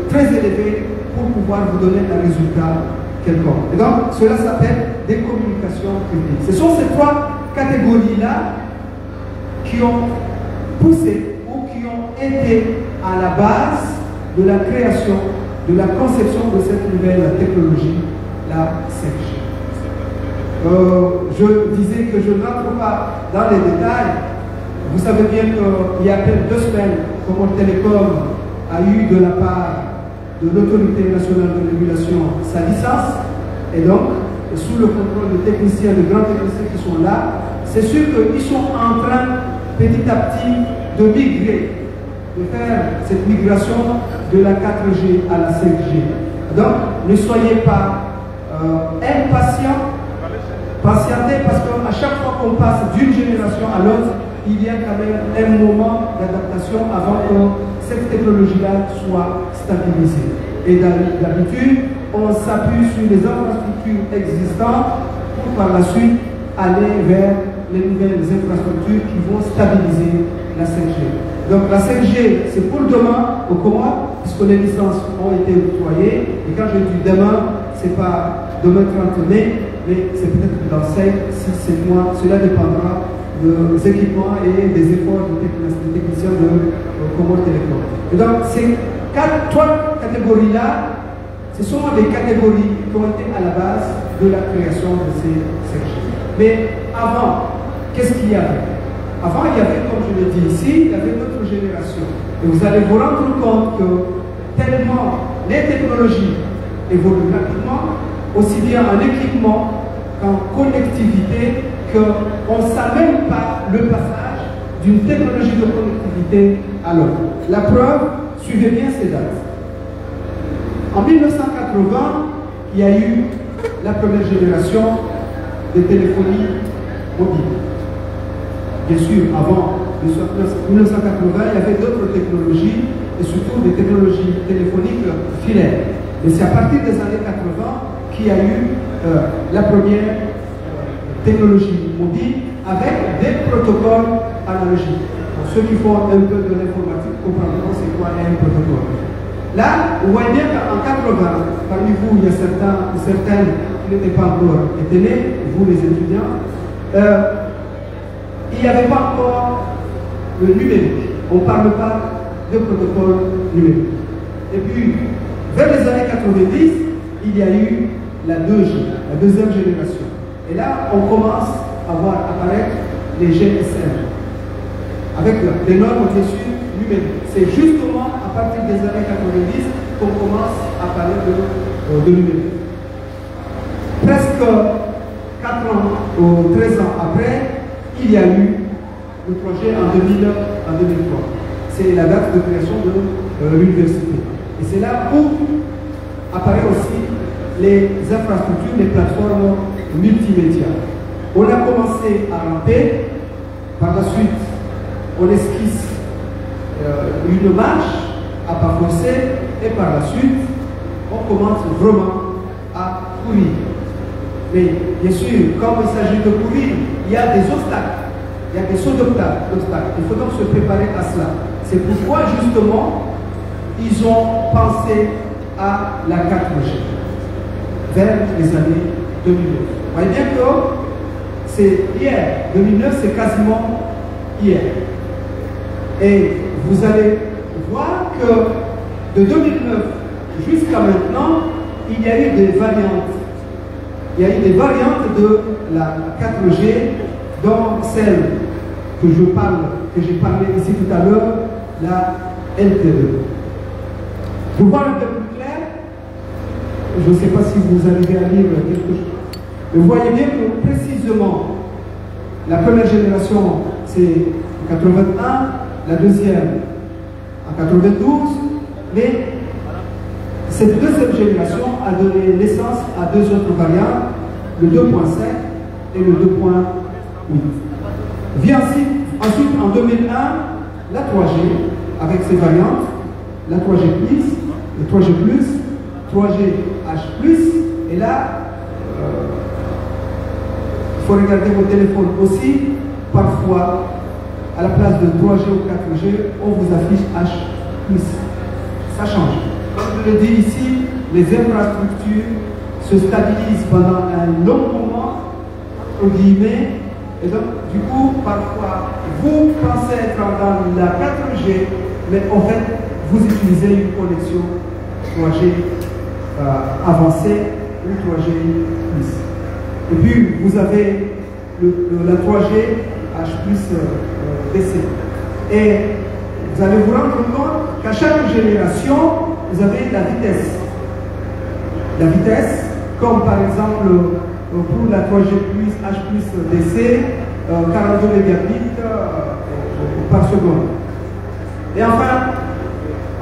[SPEAKER 9] très élevé pour pouvoir vous donner un résultat quelconque. Et donc, cela s'appelle des communications critiques. Ce sont ces trois catégories-là qui ont poussé ou qui ont été à la base de la création, de la conception de cette nouvelle technologie, la 5G. Je disais que je ne rentre pas dans les détails. Vous savez bien qu'il y a à peine 2 semaines, Comores Télécom a eu de la part de l'Autorité nationale de régulation sa licence, et donc, sous le contrôle des techniciens, des grands techniciens qui sont là, c'est sûr qu'ils sont en train, petit à petit, de migrer, de faire cette migration de la 4G à la 5G. Donc, ne soyez pas impatients, patientez, parce qu'à chaque fois qu'on passe d'une génération à l'autre, il y a quand même un moment d'adaptation avant que cette technologie-là soit stabilisée. Et d'habitude, on s'appuie sur les infrastructures existantes pour par la suite aller vers les nouvelles infrastructures qui vont stabiliser la 5G. Donc la 5G, c'est pour demain au Comores, puisque les licences ont été octroyées. Et quand je dis demain, ce n'est pas demain 30 mai, mais c'est peut-être dans 5, 6, 7 mois. Cela dépendra des équipements et des efforts des techniciens de Comores Télécom. Et donc ces trois catégories-là, ce sont des catégories qui ont été à la base de la création de ces 5G. Mais avant, qu'est-ce qu'il y avait? Avant, il y avait, comme je l'ai dit ici, il y avait d'autres générations. Et vous allez vous rendre compte que tellement les technologies évoluent rapidement, aussi bien en équipement qu'en connectivité, qu'on ne sait même pas le passage d'une technologie de connectivité à l'autre. La preuve, suivez bien ces dates. En 1980, il y a eu la première génération de téléphonie mobile. Bien sûr, avant 1980, il y avait d'autres technologies, et surtout des technologies téléphoniques filaires. Mais c'est à partir des années 80 qu'il y a eu la première technologie mobile avec des protocoles analogiques. Pour ceux qui font un peu de l'informatique, comprendront c'est quoi un protocole. Là, vous voyez bien qu'en 80, parmi vous, il y a certaines qui n'étaient pas encore nés, vous les étudiants, il n'y avait pas encore numérique. On ne parle pas de protocole numérique. Et puis, vers les années 90, il y a eu la 2G, la deuxième génération. Et là, on commence à voir apparaître les GSM, avec les normes bien sûr numériques. C'est justement à partir des années 90 qu'on commence à parler de numérique. Presque 4 ans ou 13 ans après, il y a eu le projet en 2003. C'est la date de création de l'université. Et c'est là où apparaissent aussi les infrastructures, les plateformes multimédia. On a commencé à ramper, par la suite, on esquisse une marche à pas forcer, et par la suite, on commence vraiment à courir. Mais bien sûr, comme il s'agit de courir, il y a des obstacles, il y a des sauts d'obstacles. Il faut donc se préparer à cela. C'est pourquoi, justement, ils ont pensé à la 4G vers les années 2009. Vous voyez bien que c'est hier, 2009 c'est quasiment hier. Et vous allez voir que de 2009 jusqu'à maintenant, il y a eu des variantes. Il y a eu des variantes de la 4G, dont celle que j'ai parlé ici tout à l'heure, la LTE. Pour voir un peu plus clair, je ne sais pas si vous arrivez à lire quelque chose, mais vous voyez bien que précisément, la première génération, c'est en 81, la deuxième en 92, mais cette deuxième génération a donné naissance à deux autres variantes, le 2.5 et le 2.8. Vient ensuite en 2001 la 3G avec ses variantes, la 3G+, le 3G+, 3GH+, et là, il faut regarder vos téléphones aussi, parfois, à la place de 3G ou 4G, on vous affiche H+. Ça change. Comme je le dis ici, les infrastructures se stabilisent pendant un long moment, entre guillemets, et donc, du coup, parfois, vous pensez être dans la 4G, mais en fait, vous utilisez une connexion 3G avancée ou 3G+. Et puis, vous avez la 3G H+DC. Et vous allez vous rendre compte qu'à chaque génération, vous avez la vitesse. La vitesse, comme par exemple pour la 3G+, H+DC, 42 mégabits par seconde. Et enfin,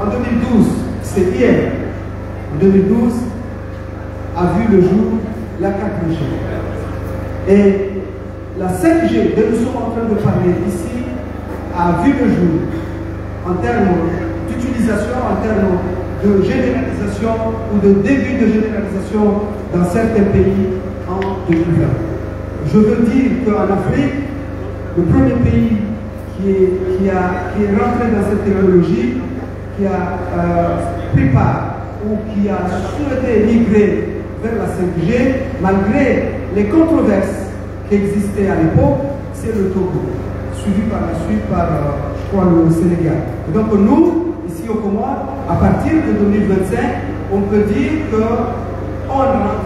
[SPEAKER 9] en 2012, c'est hier, en 2012, a vu le jour la 4G. Et la 5G, dont nous sommes en train de parler ici, a vu le jour en termes d'utilisation, en termes de généralisation ou de début de généralisation dans certains pays en 2020. Je veux dire qu'en Afrique, le premier pays qui est rentré dans cette technologie, qui a pris part ou qui a souhaité migrer vers la 5G, malgré les controverses qui existaient à l'époque, c'est le Togo, suivi par la suite par, je crois, le Sénégal. Et donc nous, ici au Comores, à partir de 2025, on peut dire qu'on rentre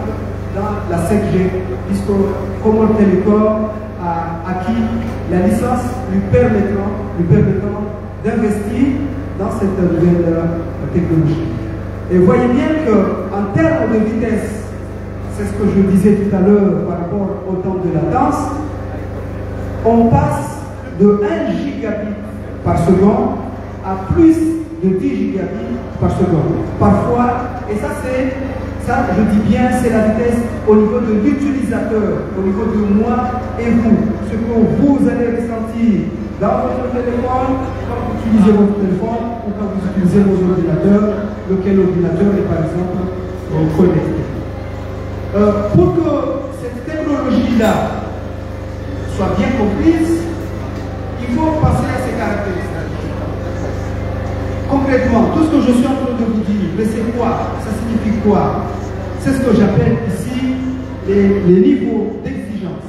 [SPEAKER 9] dans la 5G, puisque Comores Télécom a acquis la licence lui permettant d'investir dans cette nouvelle technologie. Et vous voyez bien qu'en termes de vitesse, c'est ce que je disais tout à l'heure par rapport au temps de latence, on passe de 1 gigabit par seconde à plus de 10 gigabits par seconde. Parfois, et ça je dis bien, c'est la vitesse au niveau de l'utilisateur, au niveau de moi et vous. Ce que vous allez ressentir dans votre téléphone, quand vous utilisez votre téléphone ou quand vous utilisez vos ordinateurs, lequel ordinateur est par exemple connecté. Pour que cette technologie-là soit bien comprise, il faut penser à ses caractéristiques. Concrètement, tout ce que je suis en train de vous dire, mais c'est quoi? Ça signifie quoi? C'est ce que j'appelle ici les niveaux d'exigence.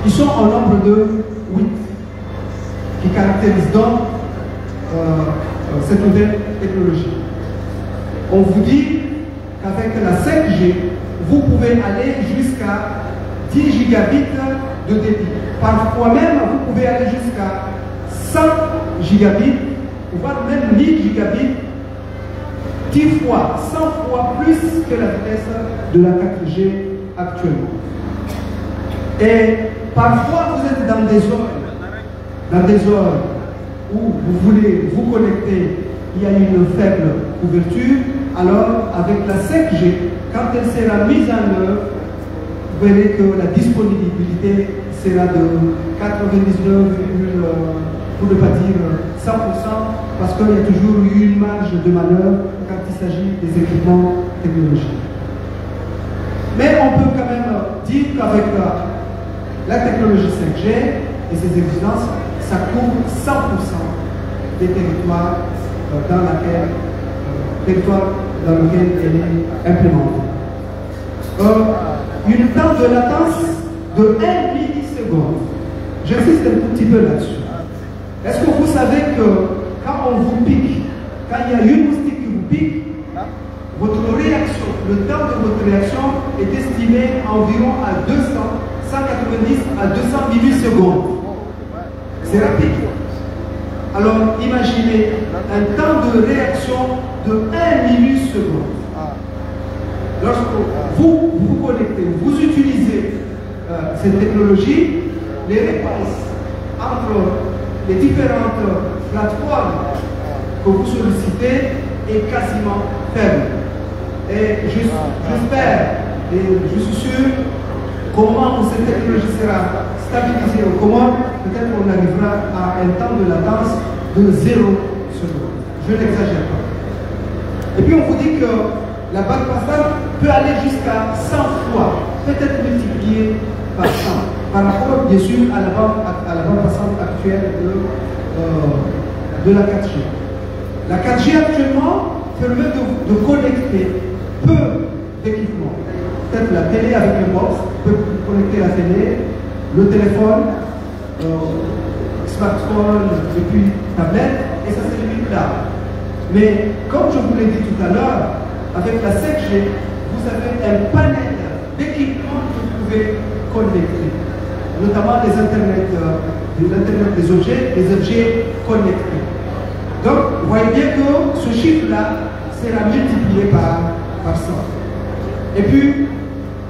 [SPEAKER 9] Ils sont en nombre de 8. qui caractérise donc cette nouvelle technologie. On vous dit qu'avec la 5G, vous pouvez aller jusqu'à 10 gigabits de débit. Parfois même, vous pouvez aller jusqu'à 100 gigabits, voire même 1000 gigabits, 10 fois, 100 fois plus que la vitesse de la 4G actuellement. Et parfois, vous êtes dans des zones où vous voulez vous connecter, il y a une faible couverture. Alors, avec la 5G, quand elle sera mise en œuvre, vous verrez que la disponibilité sera de 99, pour ne pas dire 100%, parce qu'il y a toujours une marge de manœuvre quand il s'agit des équipements technologiques. Mais on peut quand même dire qu'avec la technologie 5G et ses exigences, ça couvre 100% des territoires dans lequel elle est implémentée. Une temps de latence de 1 milliseconde. J'insiste un tout petit peu là-dessus. Est-ce que vous savez que quand on vous pique, quand il y a une moustique qui vous pique, votre réaction, le temps de votre réaction est estimé environ à 190 à 200 millisecondes. C'est rapide. Alors imaginez un temps de réaction de 1 milliseconde. Lorsque vous vous connectez, vous utilisez cette technologie, les réponses entre les différentes plateformes que vous sollicitez est quasiment faible. Et j'espère et je suis sûr qu'au moment où cette technologie sera stabilisée au Comores, peut-être on arrivera à un temps de latence de 0 seconde. Je n'exagère pas. Et puis on vous dit que la bande passante peut aller jusqu'à 100 fois, peut-être multipliée par 100, par rapport bien sûr à la bande passante actuelle de la 4G. La 4G actuellement permet de connecter peu d'équipements. Peut-être la télé avec le box peut connecter la télé, le téléphone, smartphone et puis tablette, et ça se limite là. Mais comme je vous l'ai dit tout à l'heure, avec la 5G, vous avez un panel d'équipements que vous pouvez connecter, notamment l'Internet des objets, les objets connectés. Donc, vous voyez bien que ce chiffre-là sera multiplié par 100. Et puis,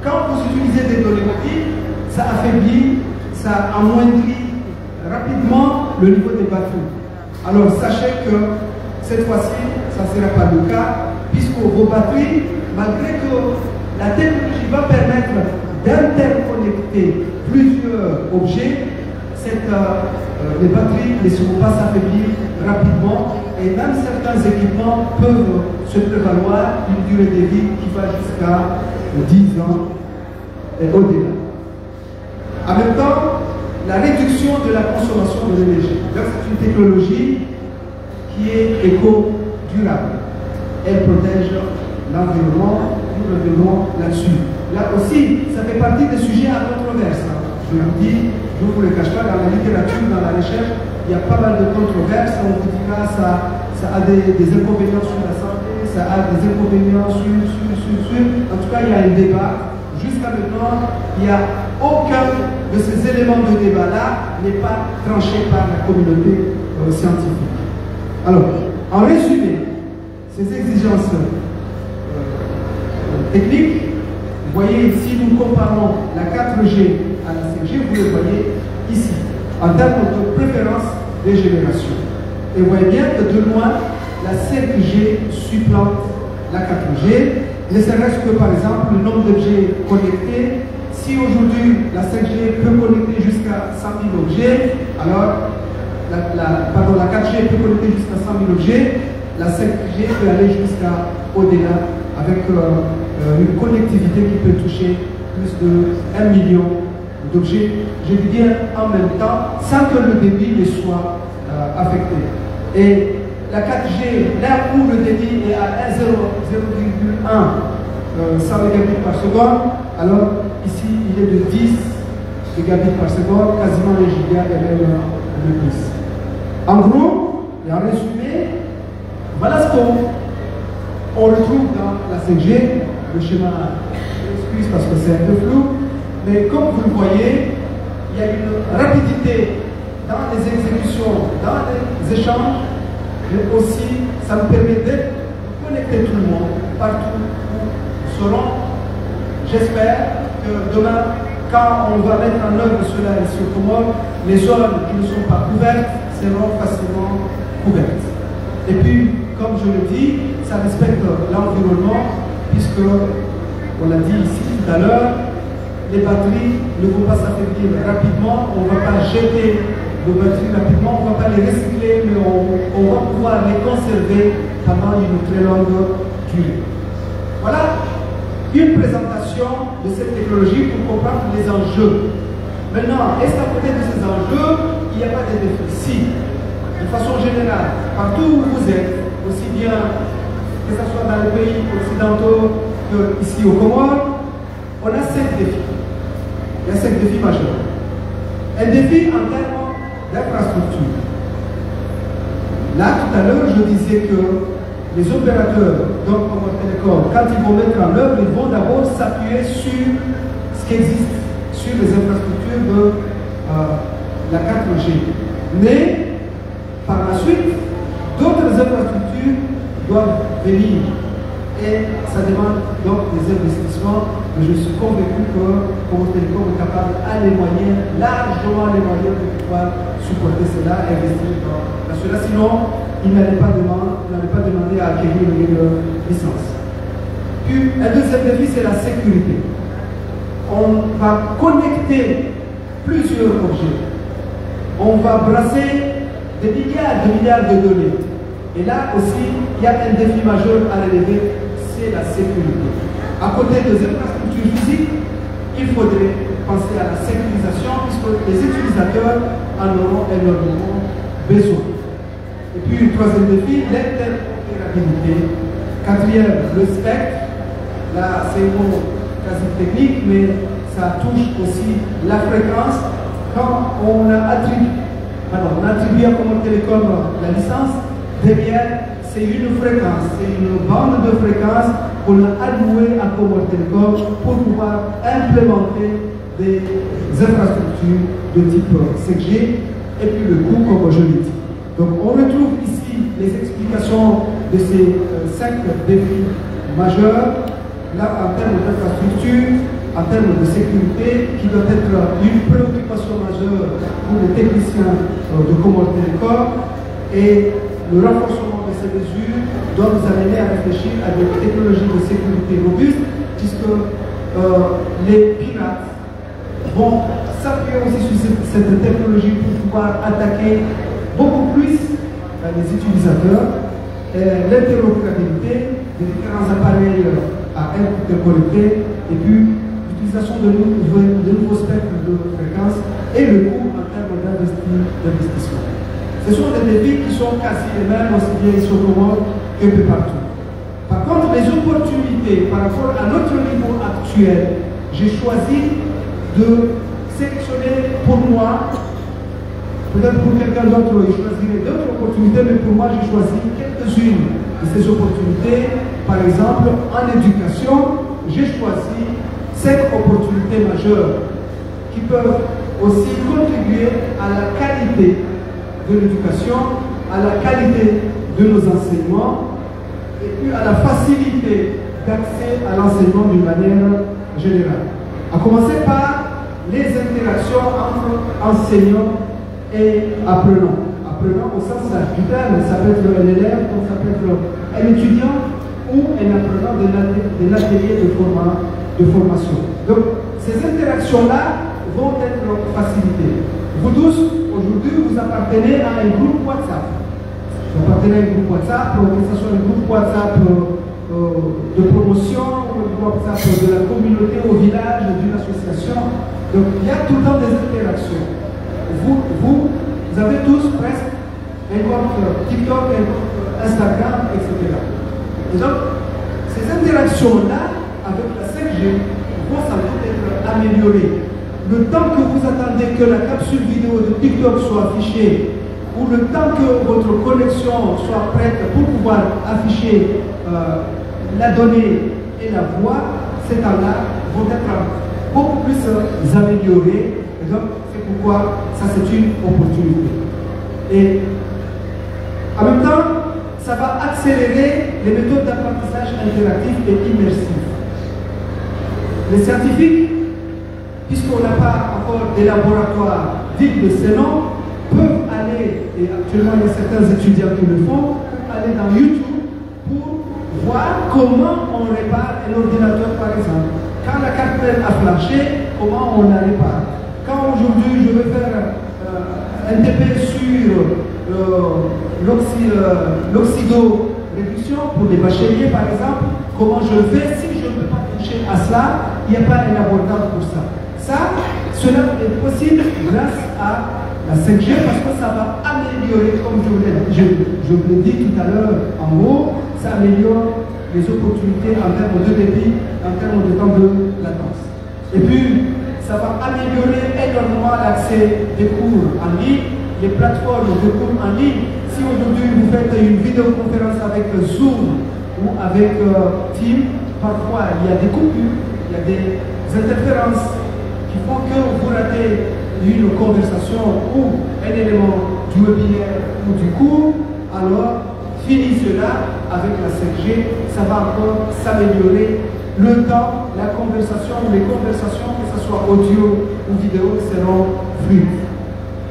[SPEAKER 9] quand vous utilisez des données mobiles, ça affaiblit, ça amoindrit rapidement le niveau des batteries. Alors, sachez que cette fois-ci, ça ne sera pas le cas, puisque vos batteries, malgré que la technologie va permettre d'interconnecter plusieurs objets, les batteries ne seront pas s'affaiblir rapidement et même certains équipements peuvent se prévaloir d'une durée de vie qui va jusqu'à 10 ans et au-delà. En même temps, la réduction de la consommation de l'énergie. C'est une technologie qui est éco-durable. Elle protège l'environnement, nous revenons là-dessus. Là aussi, ça fait partie des sujets à controverse. Je vous dis, je ne vous le cache pas, dans la littérature, dans la recherche, il y a pas mal de controverses. On vous dit que ça a des inconvénients sur la santé, ça a des inconvénients sur. En tout cas, il y a un débat. Jusqu'à maintenant, il n'y a aucun de ces éléments de débat-là n'est pas tranché par la communauté scientifique. Alors, en résumé, ces exigences techniques, vous voyez ici, nous comparons la 4G à la 5G, vous le voyez ici, en termes de préférence des générations. Et vous voyez bien que de loin, la 5G supplante la 4G, ne serait-ce que par exemple le nombre d'objets connectés. Si aujourd'hui la 5G peut connecter jusqu'à 100 000 objets, alors la 4G peut connecter jusqu'à 100 000 objets, la 5G peut aller jusqu'à au-delà avec une connectivité qui peut toucher plus de 1 million d'objets, je dis bien en même temps, sans que le débit ne soit affecté. Et la 4G, là où le débit est à 0,1 100 mégabits par seconde, alors ici il est de 10 mégabits par seconde, quasiment les gigas et même le plus. En gros, et en résumé, voilà ce qu'on retrouve dans la 5G. Le schéma, je m'excuse parce que c'est un peu flou, mais comme vous le voyez, il y a une rapidité dans les exécutions, dans les échanges, mais aussi ça me permet de connecter tout le monde partout où nous serons. J'espère que demain, quand on va mettre en œuvre cela ici au Comores, les zones qui ne sont pas couvertes seront facilement couvertes. Et puis, comme je le dis, ça respecte l'environnement, puisque, on l'a dit ici tout à l'heure, les batteries ne vont pas s'affaiblir rapidement, on ne va pas jeter nos batteries rapidement, on ne va pas les recycler, mais on va pouvoir les conserver pendant une très longue durée. Voilà une présentation de cette technologie pour comprendre les enjeux. Maintenant, est-ce qu'à côté de ces enjeux, il n'y a pas des défis? Si, de façon générale, partout où vous êtes, aussi bien que ce soit dans les pays occidentaux qu'ici au Comores, on a 5 défis. Il y a 5 défis majeurs. Un défi en termes d'infrastructure. Là, tout à l'heure, je disais que les opérateurs, donc Comores Télécom, quand ils vont mettre en œuvre, ils vont d'abord s'appuyer sur ce qui existe, sur les infrastructures de la 4G. Mais, par la suite, d'autres infrastructures doivent venir. Et ça demande donc des investissements. Mais je suis convaincu que Comores Télécom est capable, à les moyens, largement les moyens de pouvoir supporter cela, investir dans cela. Sinon, il n'allait pas demander à acquérir une licence. Puis, un deuxième défi, c'est la sécurité. On va connecter plusieurs objets. On va brasser des milliards de données. Et là aussi, il y a un défi majeur à relever, c'est la sécurité. À côté des infrastructures physiques, il faudrait penser à la sécurisation, puisque les utilisateurs en auront énormément besoin. Et puis, le troisième défi, l'interopérabilité. Quatrième, le spectre. Là, c'est un mot quasi technique, mais ça touche aussi la fréquence. Quand on a attribué à Comores Télécom la licence, derrière, c'est une fréquence, c'est une bande de fréquence qu'on a allouée à Comores Télécom pour pouvoir implémenter des infrastructures de type 5G et puis le coût, comme je l'ai dit. Donc on retrouve ici les explications de ces 5 défis majeurs, là en termes d'infrastructure, en termes de sécurité, qui doit être une préoccupation majeure pour les techniciens de Comores Télécom, et le renforcement de ces mesures doit nous amener à réfléchir à des technologies de sécurité robustes, puisque les pirates vont s'appuyer aussi sur cette technologie pour pouvoir attaquer beaucoup plus les utilisateurs. L'interopérabilité des différents appareils à interconnectés, et puis l'utilisation de nouveaux spectres de fréquences et le coût en termes d'investissement. Ce sont des défis qui sont quasi les mêmes aussi bien ici au Comores que peu partout. Par contre, les opportunités par rapport à notre niveau actuel, j'ai choisi de sélectionner pour moi, peut-être pour quelqu'un d'autre, il choisirait d'autres opportunités, mais pour moi, j'ai choisi quelques-unes de ces opportunités. Par exemple, en éducation, j'ai choisi 5 opportunités majeures qui peuvent aussi contribuer à la qualité de l'éducation, à la qualité de nos enseignements et puis à la facilité d'accès à l'enseignement d'une manière générale. À commencer par les interactions entre enseignants et apprenants. Apprenant au sens large du terme, ça peut être un élève, ça peut être un étudiant ou un apprenant d'un atelier de formation. Donc, ces interactions-là vont être facilitées. Vous tous, aujourd'hui, vous appartenez à un groupe WhatsApp. Vous appartenez à un groupe WhatsApp, que ce soit un groupe WhatsApp de promotion, ou un groupe WhatsApp de la communauté au village, d'une association. Donc, il y a tout le temps des interactions. Vous avez tous presque un compte TikTok, un compte Instagram, etc. Et donc, ces interactions-là, avec la 5G, vont sans doute être améliorées. Le temps que vous attendez que la capsule vidéo de TikTok soit affichée ou le temps que votre connexion soit prête pour pouvoir afficher la donnée et la voix, ces temps-là vont être beaucoup plus améliorés. Et donc, c'est pourquoi ça, c'est une opportunité. Et en même temps, ça va accélérer les méthodes d'apprentissage interactif et immersif. Les scientifiques, puisqu'on n'a pas encore des laboratoires dignes de ces noms, peuvent aller, et actuellement il y a certains étudiants qui le font, peuvent aller dans YouTube pour voir comment on répare un ordinateur par exemple. Quand la carte mère a flanché, comment on la répare. Quand aujourd'hui je veux faire un TP sur l'oxydo-réduction pour les bacheliers par exemple, comment je le fais si je ne peux pas toucher à cela, il n'y a pas un abordable pour ça. Cela est possible grâce à la 5G parce que ça va améliorer, comme je vous l'ai dit tout à l'heure en haut, ça améliore les opportunités en termes de débit, en termes de temps de latence. Et puis, ça va améliorer énormément l'accès des cours en ligne, les plateformes de cours en ligne. Si aujourd'hui vous faites une vidéoconférence avec Zoom ou avec Teams, parfois il y a des coupures, il y a des interférences qui font que vous ratez une conversation ou un élément du webinaire ou du cours, alors fini cela avec la 5G, ça va encore s'améliorer. Le temps, la conversation ou les conversations, que ce soit audio ou vidéo, seront fluides.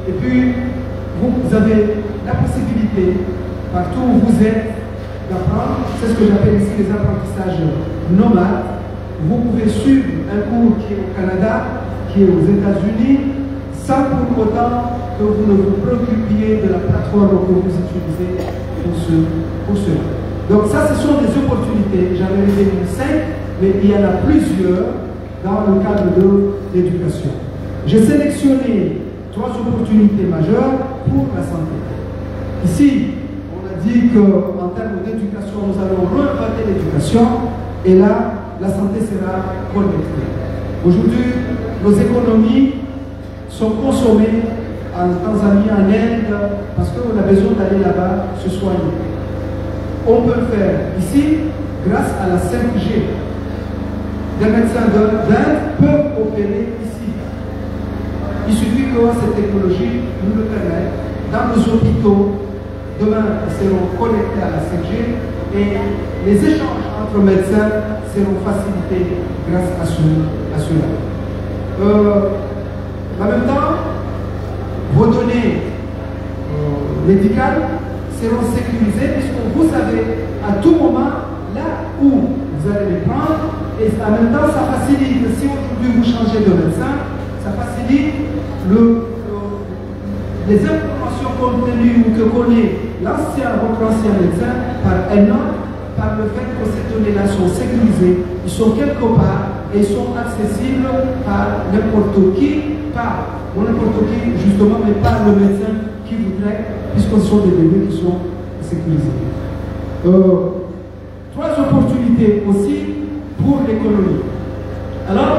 [SPEAKER 9] Et puis, vous avez la possibilité, partout où vous êtes, d'apprendre. C'est ce que j'appelle ici les apprentissages nomades. Vous pouvez suivre un cours qui est au Canada, qui est aux États-Unis, sans pour autant que vous ne vous préoccupiez de la plateforme que vous utilisez pour cela. Donc ça, ce sont des opportunités. J'avais les 5, mais il y en a plusieurs dans le cadre de l'éducation. J'ai sélectionné 3 opportunités majeures pour la santé. Ici, on a dit qu'en termes d'éducation, nous allons réinventer l'éducation, et là, la santé sera connectée. Aujourd'hui, nos économies sont consommées en Tanzanie, en Inde, parce qu'on a besoin d'aller là-bas se soigner. On peut le faire ici grâce à la 5G. Des médecins d'Inde peuvent opérer ici. Il suffit que cette technologie nous le permette. Dans nos hôpitaux, demain, ils seront connectés à la 5G et les échanges entre médecins seront facilités grâce à cela. En même temps, vos données médicales seront sécurisées puisque vous savez à tout moment là où vous allez les prendre, et en même temps ça facilite, si aujourd'hui vous changez de médecin, ça facilite les informations contenues ou que connaît votre ancien médecin par un autre, par le fait que ces données-là sont sécurisées, ils sont quelque part et ils sont accessibles par n'importe qui, justement, mais par le médecin qui voudrait, puisque ce sont des données qui sont sécurisées. 3 opportunités aussi pour l'économie. Alors,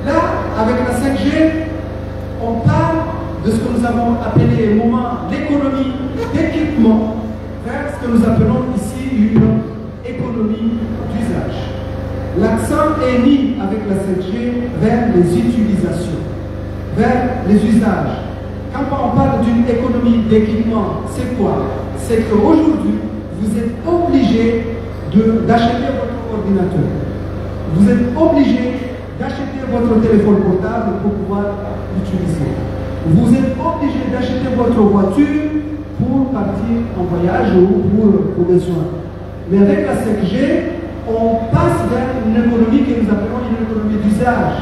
[SPEAKER 9] là, avec la 5G, on parle de ce que nous avons appelé au moment l'économie d'équipement vers ce que nous appelons ici une économie d'usage. L'accent est mis avec la 5G vers les utilisations, vers les usages. Quand on parle d'une économie d'équipement, c'est quoi? C'est qu'aujourd'hui, vous êtes obligé d'acheter votre ordinateur. Vous êtes obligé d'acheter votre téléphone portable pour pouvoir l'utiliser. Vous êtes obligé d'acheter votre voiture pour partir en voyage ou pour vos besoins. Mais avec la 5G, on passe vers une économie que nous appelons une économie d'usage.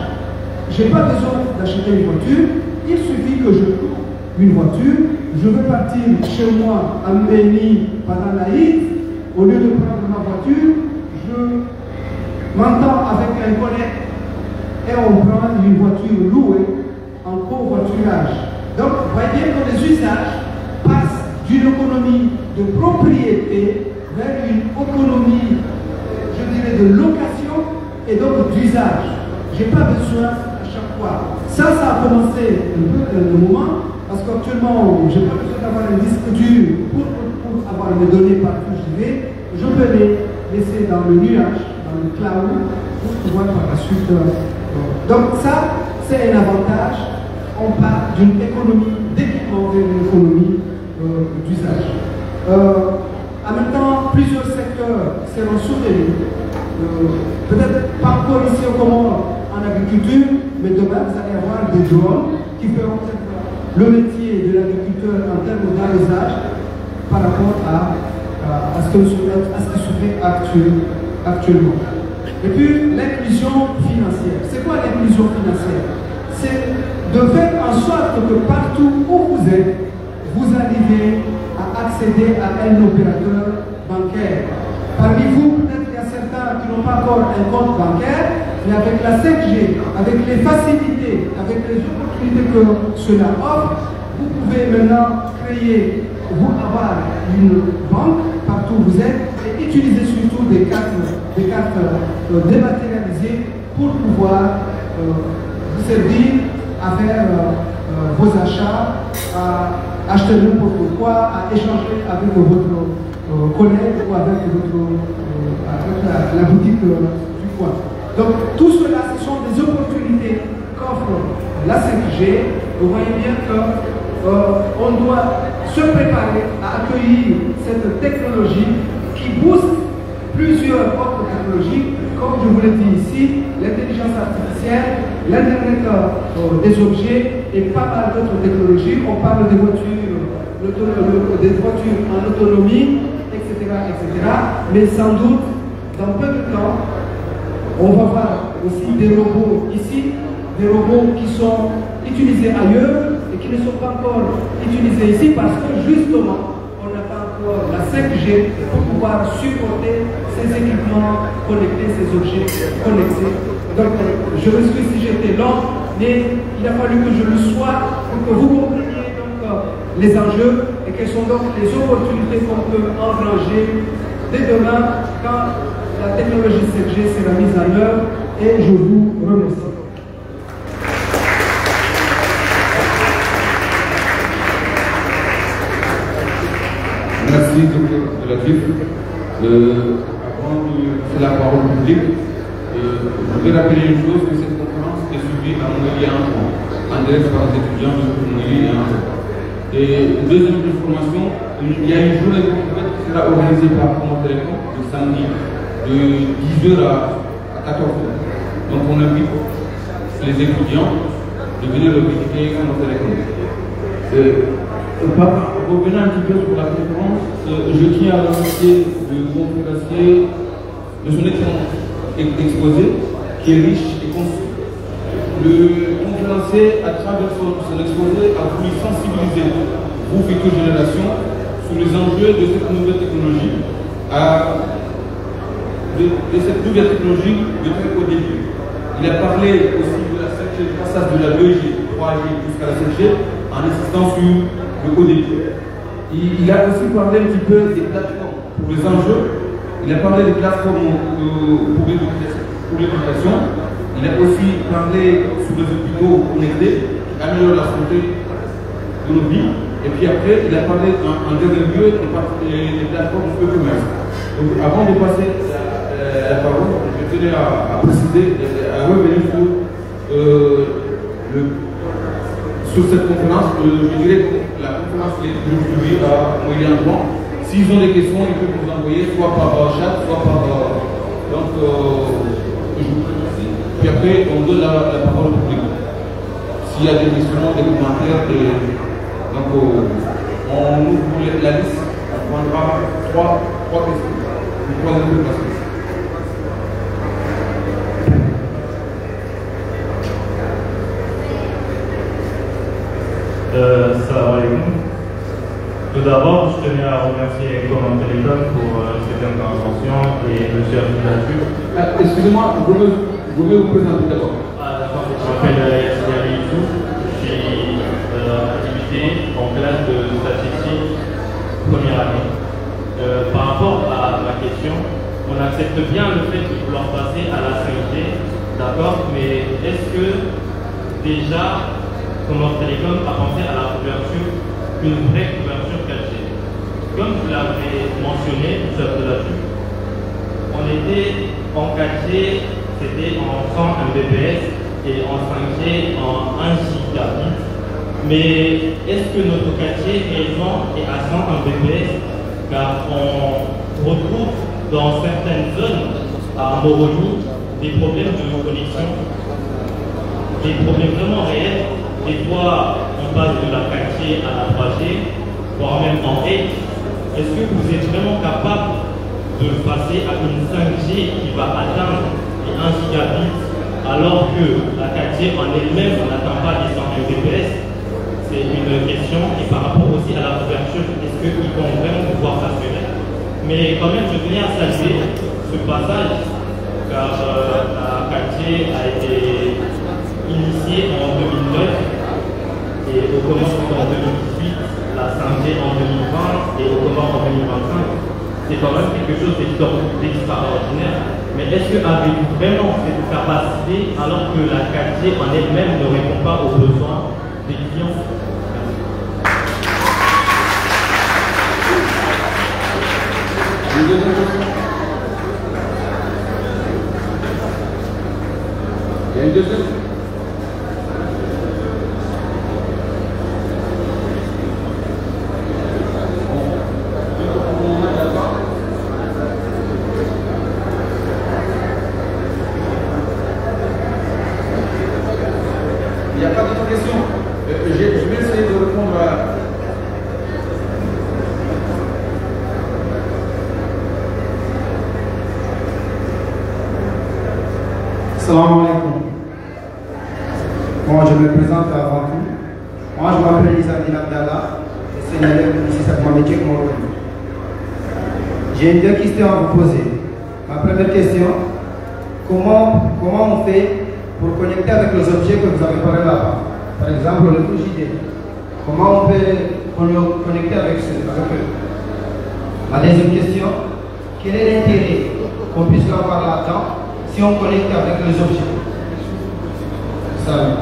[SPEAKER 9] Je n'ai pas besoin d'acheter une voiture, il suffit que je loue une voiture, je veux partir chez moi à Mbeni pendant la Eid, au lieu de prendre ma voiture, je m'entends avec un collègue et on prend une voiture louée en covoiturage. Donc, vous voyez bien que les usages passent d'une économie de propriété vers une économie, je dirais, de location et donc d'usage. Je n'ai pas besoin à chaque fois. Ça a commencé un peu le moment parce qu'actuellement, je n'ai pas besoin d'avoir un disque dur pour avoir mes données partout où je vais. Je peux les laisser dans le nuage, dans le cloud, pour pouvoir par la suite. Donc ça, c'est un avantage. On part d'une économie d'équipement vers une économie d'usage. En même temps, plusieurs secteurs seront soutenus. Peut-être pas encore ici au Comores en agriculture, mais demain, vous allez avoir des drones qui feront le métier de l'agriculteur en termes d'arrosage par rapport à ce qui se fait actuellement. Et puis, l'inclusion financière. C'est quoi l'inclusion financière? C'est de faire en sorte que partout où vous êtes, vous arrivez à accéder à un opérateur bancaire. Parmi vous, peut-être qu'il y a certains qui n'ont pas encore un compte bancaire, mais avec la 5G, avec les facilités, avec les opportunités que cela offre, vous pouvez maintenant avoir une banque partout où vous êtes et utiliser surtout des cartes dématérialisées pour pouvoir vous servir à faire vos achats, à acheter n'importe quoi, à échanger avec votre collègue ou avec la boutique du coin. Donc tout cela, ce sont des opportunités qu'offre la 5G. Vous voyez bien qu'on doit se préparer à accueillir cette technologie qui booste plusieurs autres technologies, comme je vous l'ai dit ici, l'intelligence artificielle, l'Internet des objets et pas mal d'autres technologies. On parle des voitures en autonomie, etc., etc. Mais sans doute, dans peu de temps, on va voir aussi des robots ici, des robots qui sont utilisés ailleurs et qui ne sont pas encore utilisés ici parce que justement, on n'a pas encore la 5G pour pouvoir supporter ces équipements connectés, ces objets connectés. Donc, je m'excuse si j'étais lent, mais il a fallu que je le sois pour que vous compreniez donc, les enjeux et quelles sont donc les opportunités qu'on peut engranger dès demain quand la technologie 5G sera mise en œuvre. Et je vous remercie.
[SPEAKER 10] Merci, Dr. Latif. Avant de faire la parole publique, je voudrais rappeler une chose, que cette conférence est suivie à Montpellier en direct par les étudiants de Montpellier et une deuxième information, il y a une journée qui sera organisée par Comores Télécom le samedi de 10h à 14h. Donc on invite les étudiants de venir visiter Comores Télécom. Revenant un petit peu sur la conférence, je tiens à remercier le conférencier de son excellent exposé, qui est riche et concis. Le conférencier, à travers son exposé, a voulu sensibiliser vos futures générations sur les enjeux de cette nouvelle technologie, de cette nouvelle technologie de très haut débit. Il a parlé aussi de la 5G, du passage de la 2G, 3G jusqu'à la 5G, en insistant sur le haut débit. Il a aussi parlé un petit peu des plateformes pour les enjeux. Il a parlé des plateformes pour l'éducation. Il a aussi parlé sur les hôpitaux connectés qui améliorent la santé de nos vies. Et puis après, il a parlé en dernier lieu des plateformes e-commerce. Donc avant de passer la parole, je tenais à préciser, à revenir sur cette conférence. Je dirais que la conférence est distribuée à Moyen Juin. S'ils ont des questions, ils peuvent nous envoyer soit par chat, soit par. Puis après, on donne la parole au public. S'il y a des questions, des commentaires, donc on ouvre la liste, on prendra trois questions. Une troisième question.
[SPEAKER 11] Salam alaikum. Tout d'abord, je tenais à remercier Comores Télécom pour cette intervention et M. Abdelatif.
[SPEAKER 10] Excusez-moi, je veux vous présenter d'abord.
[SPEAKER 11] Je m'appelle Yassine Youssouf, je suis activité en classe de statistique première année. Par rapport à ma question, on accepte bien le fait de vouloir passer à la 5G, d'accord, mais est-ce que déjà Comores Télécom a pensé à la couverture, une vraie couverture 4G. Comme vous l'avez mentionné, chef de la Jupe, on était en 4G, c'était en 100 Mbps et en 5G en 1 gigabit. Mais est-ce que notre 4G réellement est à 100 Mbps? Car on retrouve dans certaines zones à Moroni des problèmes de connexion, des problèmes vraiment réels. Des fois, on passe de la 4G à la 3G, voire même en 8. Est-ce que vous êtes vraiment capable de passer à une 5G qui va atteindre les 1 gigabit alors que la 4G en elle-même n'atteint pas les 100 Mbps? C'est une question. Et par rapport aussi à la couverture, est-ce qu'ils vont vraiment pouvoir s'assurer? Mais quand même, je tenais à saluer ce passage car la 4G a été initiée en 2009 et au Comores en 2018. La 5G en 2020 et au Comores en 2025, c'est quand même quelque chose d'extraordinaire. Mais est-ce que avez-vous vraiment cette capacité alors que la 4G en elle-même ne répond pas aux besoins des clients?
[SPEAKER 10] Une deuxième question. Il y a une deuxième question. Il n'y a pas d'autres questions. Je vais essayer de répondre à...
[SPEAKER 9] Salam alaikum. Moi, je me présente avant tout. Moi, je m'appelle Isabelle Abdallah. C'est un élève du lycée Mohamed Moroni. J'ai deux questions à vous poser. Ma première question, comment on fait pour connecter avec les objets que vous avez parlé là-bas? Par exemple, le FujiD. Comment on peut connecter avec eux? Ma deuxième question, quel est l'intérêt qu'on puisse avoir là-dedans si on connecte avec les objets? Salut.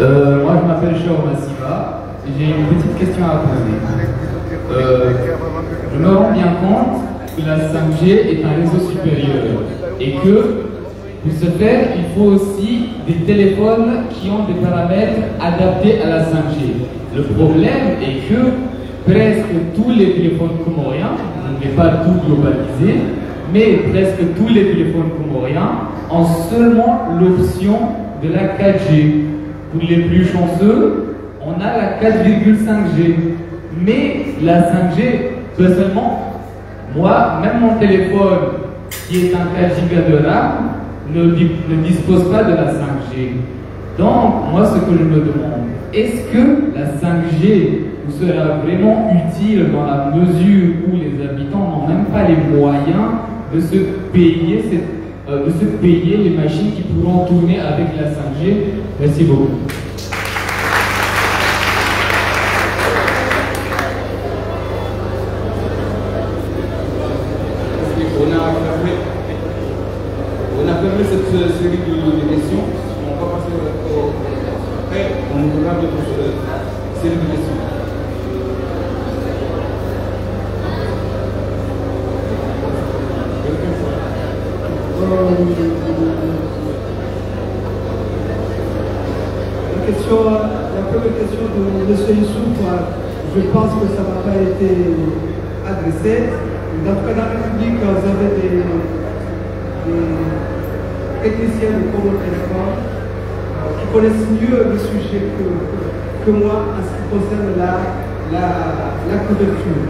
[SPEAKER 12] Moi je m'appelle Chao Massiva et j'ai une petite question à poser. Je me rends bien compte que la 5G est un réseau supérieur et que pour ce faire, il faut aussi des téléphones qui ont des paramètres adaptés à la 5G. Le problème est que presque tous les téléphones comoriens, je ne vais pas tout globaliser, mais presque tous les téléphones comoriens ont seulement l'option de la 4G. Pour les plus chanceux, on a la 4,5G. Mais la 5G, personnellement, moi, même mon téléphone qui est un 4 Go de RAM ne dispose pas de la 5G. Donc, moi, ce que je me demande, est-ce que la 5G nous sera vraiment utile dans la mesure où les habitants n'ont même pas les moyens de se payer les machines qui pourront tourner avec la 5G? Merci beaucoup.
[SPEAKER 10] On a fermé cette série de questions. On va passer après, on ouvrira d'autres séries de questions.
[SPEAKER 9] La première question de M. Youssouf, je pense que ça n'a pas été adressé. Dans le cas de la République, vous avez des techniciens de Comores Télécom qui connaissent mieux le sujet que moi en ce qui concerne la couverture.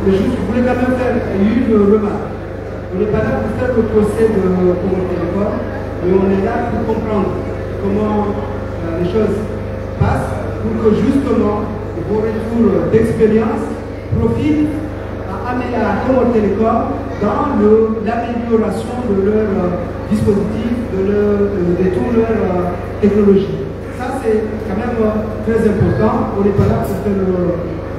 [SPEAKER 9] Mais je voulais quand même faire une remarque. On n'est pas là pour faire le procès de Comores Télécom, mais on est là pour comprendre comment les choses passent pour que justement vos retours d'expérience profitent à Comores Télécom dans l'amélioration de leur dispositif, de toute leur technologie. Ça, c'est quand même très important. On n'est pas là pour faire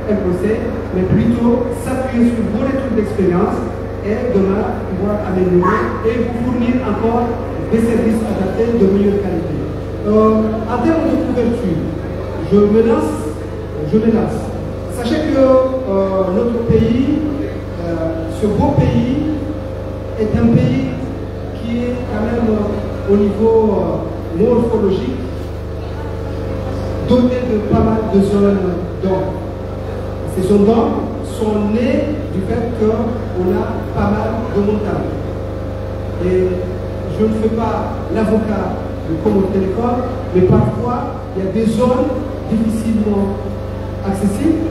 [SPEAKER 9] un procès, mais plutôt s'appuyer sur vos retours d'expérience et demain pouvoir améliorer et vous fournir encore des services adaptés de meilleure qualité. En termes de couverture, je me lance. Sachez que notre pays, ce beau pays, est un pays qui est quand même au niveau morphologique doté de pas mal de zones d'ombre. Ces zones d'ombre sont nées du fait qu'on a pas mal de montagnes. Et je ne fais pas l'avocat de Comores Telecom, mais parfois il y a des zones difficilement accessibles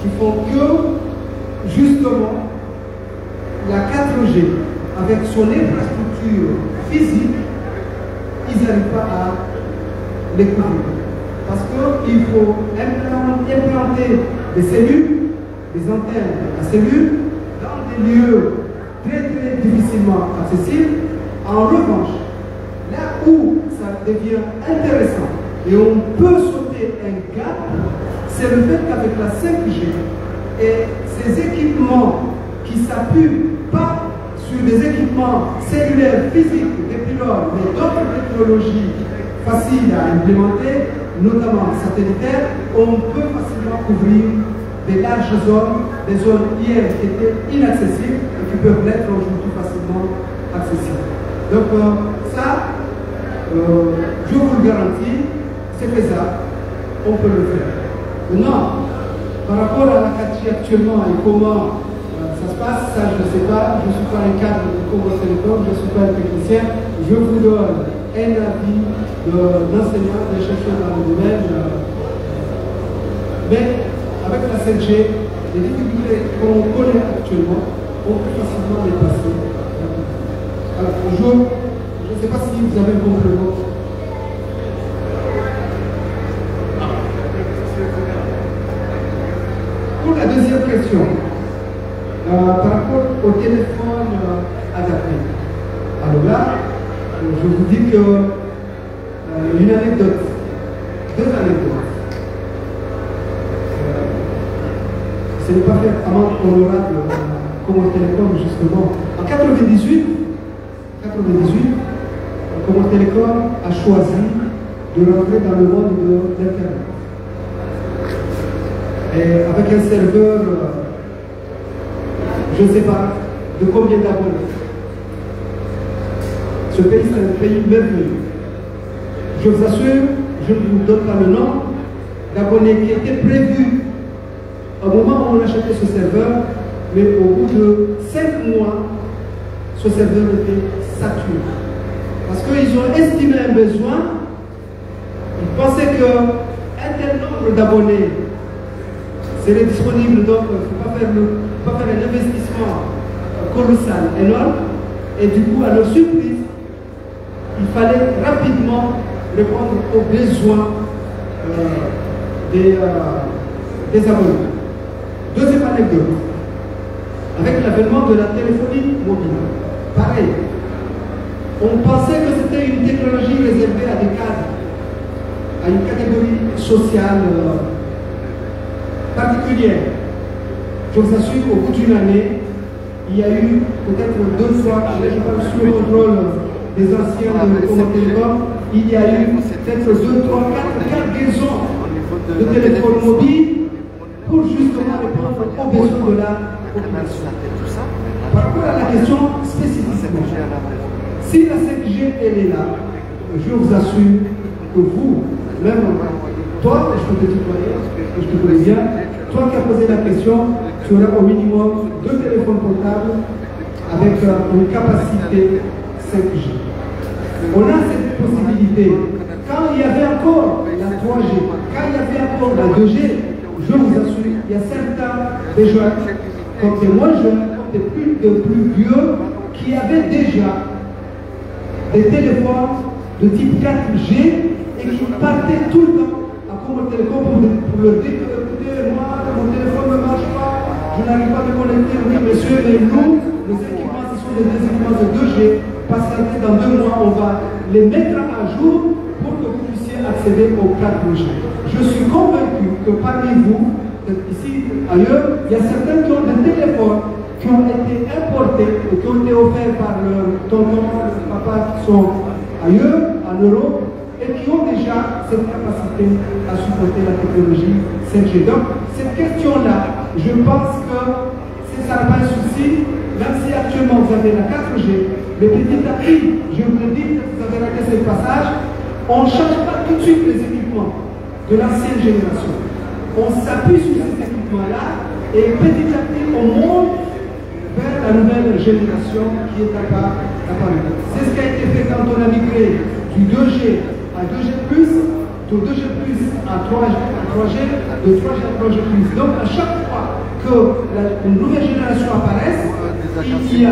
[SPEAKER 9] qui font que justement la 4G avec son infrastructure physique, ils n'arrivent pas à les couvrir. Parce qu'il faut implanter des cellules, des antennes à cellules dans des lieux très très difficilement accessibles. En revanche, là où ça devient intéressant et on peut sauter un gap, c'est le fait qu'avec la 5G et ces équipements qui s'appuient pas sur des équipements cellulaires physiques des pylônes, mais d'autres technologies faciles à implémenter, notamment satellitaires, on peut facilement couvrir des larges zones, des zones hier qui étaient inaccessibles et qui peuvent l'être aujourd'hui facilement accessibles. Donc ça, je vous le garantis, c'est faisable, on peut le faire. Maintenant, par rapport à la 4G actuellement et comment ça se passe, ça je ne sais pas, je ne suis pas un cadre de Comores Telecom, je ne suis pas un technicien, je vous donne un avis d'enseignant, de chercheur dans le domaine. Mais avec la 5G, les difficultés qu'on connaît actuellement, on peut facilement les passer. Alors, bonjour, je ne sais pas si vous avez un complément. Pour la deuxième question, par rapport au téléphone adapté. Alors là, je vous dis que une anecdote, deux anecdotes. Ce n'est pas fait amende honorable Comores Telecom justement. En 98, Comores Telecom a choisi de rentrer dans le monde de l'Internet. Et avec un serveur, je ne sais pas de combien d'abonnés. Ce pays, c'est un pays merveilleux. Je vous assure, je ne vous donne pas le nom d'abonnés qui était prévu au moment où on achetait ce serveur, mais au bout de 5 mois, ce serveur était saturé. Parce qu'ils ont estimé un besoin, ils pensaient qu'un tel nombre d'abonnés serait disponible, donc il ne faut pas faire un investissement colossal, énorme, et du coup, à leur surprise, il fallait rapidement répondre aux besoins des abonnés. Deuxième anecdote, avec l'avènement de la téléphonie mobile, pareil, on pensait que c'était une technologie réservée à des cadres, à une catégorie sociale particulière. Je vous assure, au bout d'une année, il y a eu peut-être 2 fois, je parle sous le contrôle des anciens de Comores Telecom, il y a eu peut-être 2, 3, 4 cargaisons de téléphones mobiles pour justement répondre aux besoins de la population. Par rapport à la question spécifiquement, si la 5G elle est là, je vous assure que vous, même toi, je peux te tutoyer, je te connais bien, toi qui as posé la question, tu auras au minimum 2 téléphones portables avec une capacité 5G. On a cette possibilité. Quand il y avait encore la 3G, quand il y avait encore la 2G, je vous assure, il y a certains des jeunes, comme des moins jeunes, comme des plus vieux, qui avaient déjà des téléphones de type 4G et qui partaient tout le temps à Comores Telecom pour leur dire que, écoutez, moi, mon téléphone ne marche pas, je n'arrive pas à me connecter. Oui, monsieur, mais nous, les équipements, ce sont des équipements de 2G. Patientez, dans 2 mois, on va les mettre à jour pour que vous puissiez accéder au 4G. Je suis convaincu que parmi vous, ici, ailleurs, il y a certains qui ont des téléphones qui ont été importés et qui ont été offerts par leur tonton, leur papa qui sont ailleurs, en Europe, et qui ont déjà cette capacité à supporter la technologie 5G. Donc, cette question-là, je pense que ça n'a pas un souci, même si actuellement vous avez la 4G, mais petit à petit, je vous le dis, vous avez raté ce passage, on ne change pas tout de suite les équipements de l'ancienne génération. On s'appuie sur ces équipements-là et petit à petit, on monte vers la nouvelle génération qui est apparue. C'est ce qui a été fait quand on a migré du 2G à 2G+, de 2G+, à 3G, de 3G à 3G+. Donc à chaque fois qu'une nouvelle génération apparaisse, il y a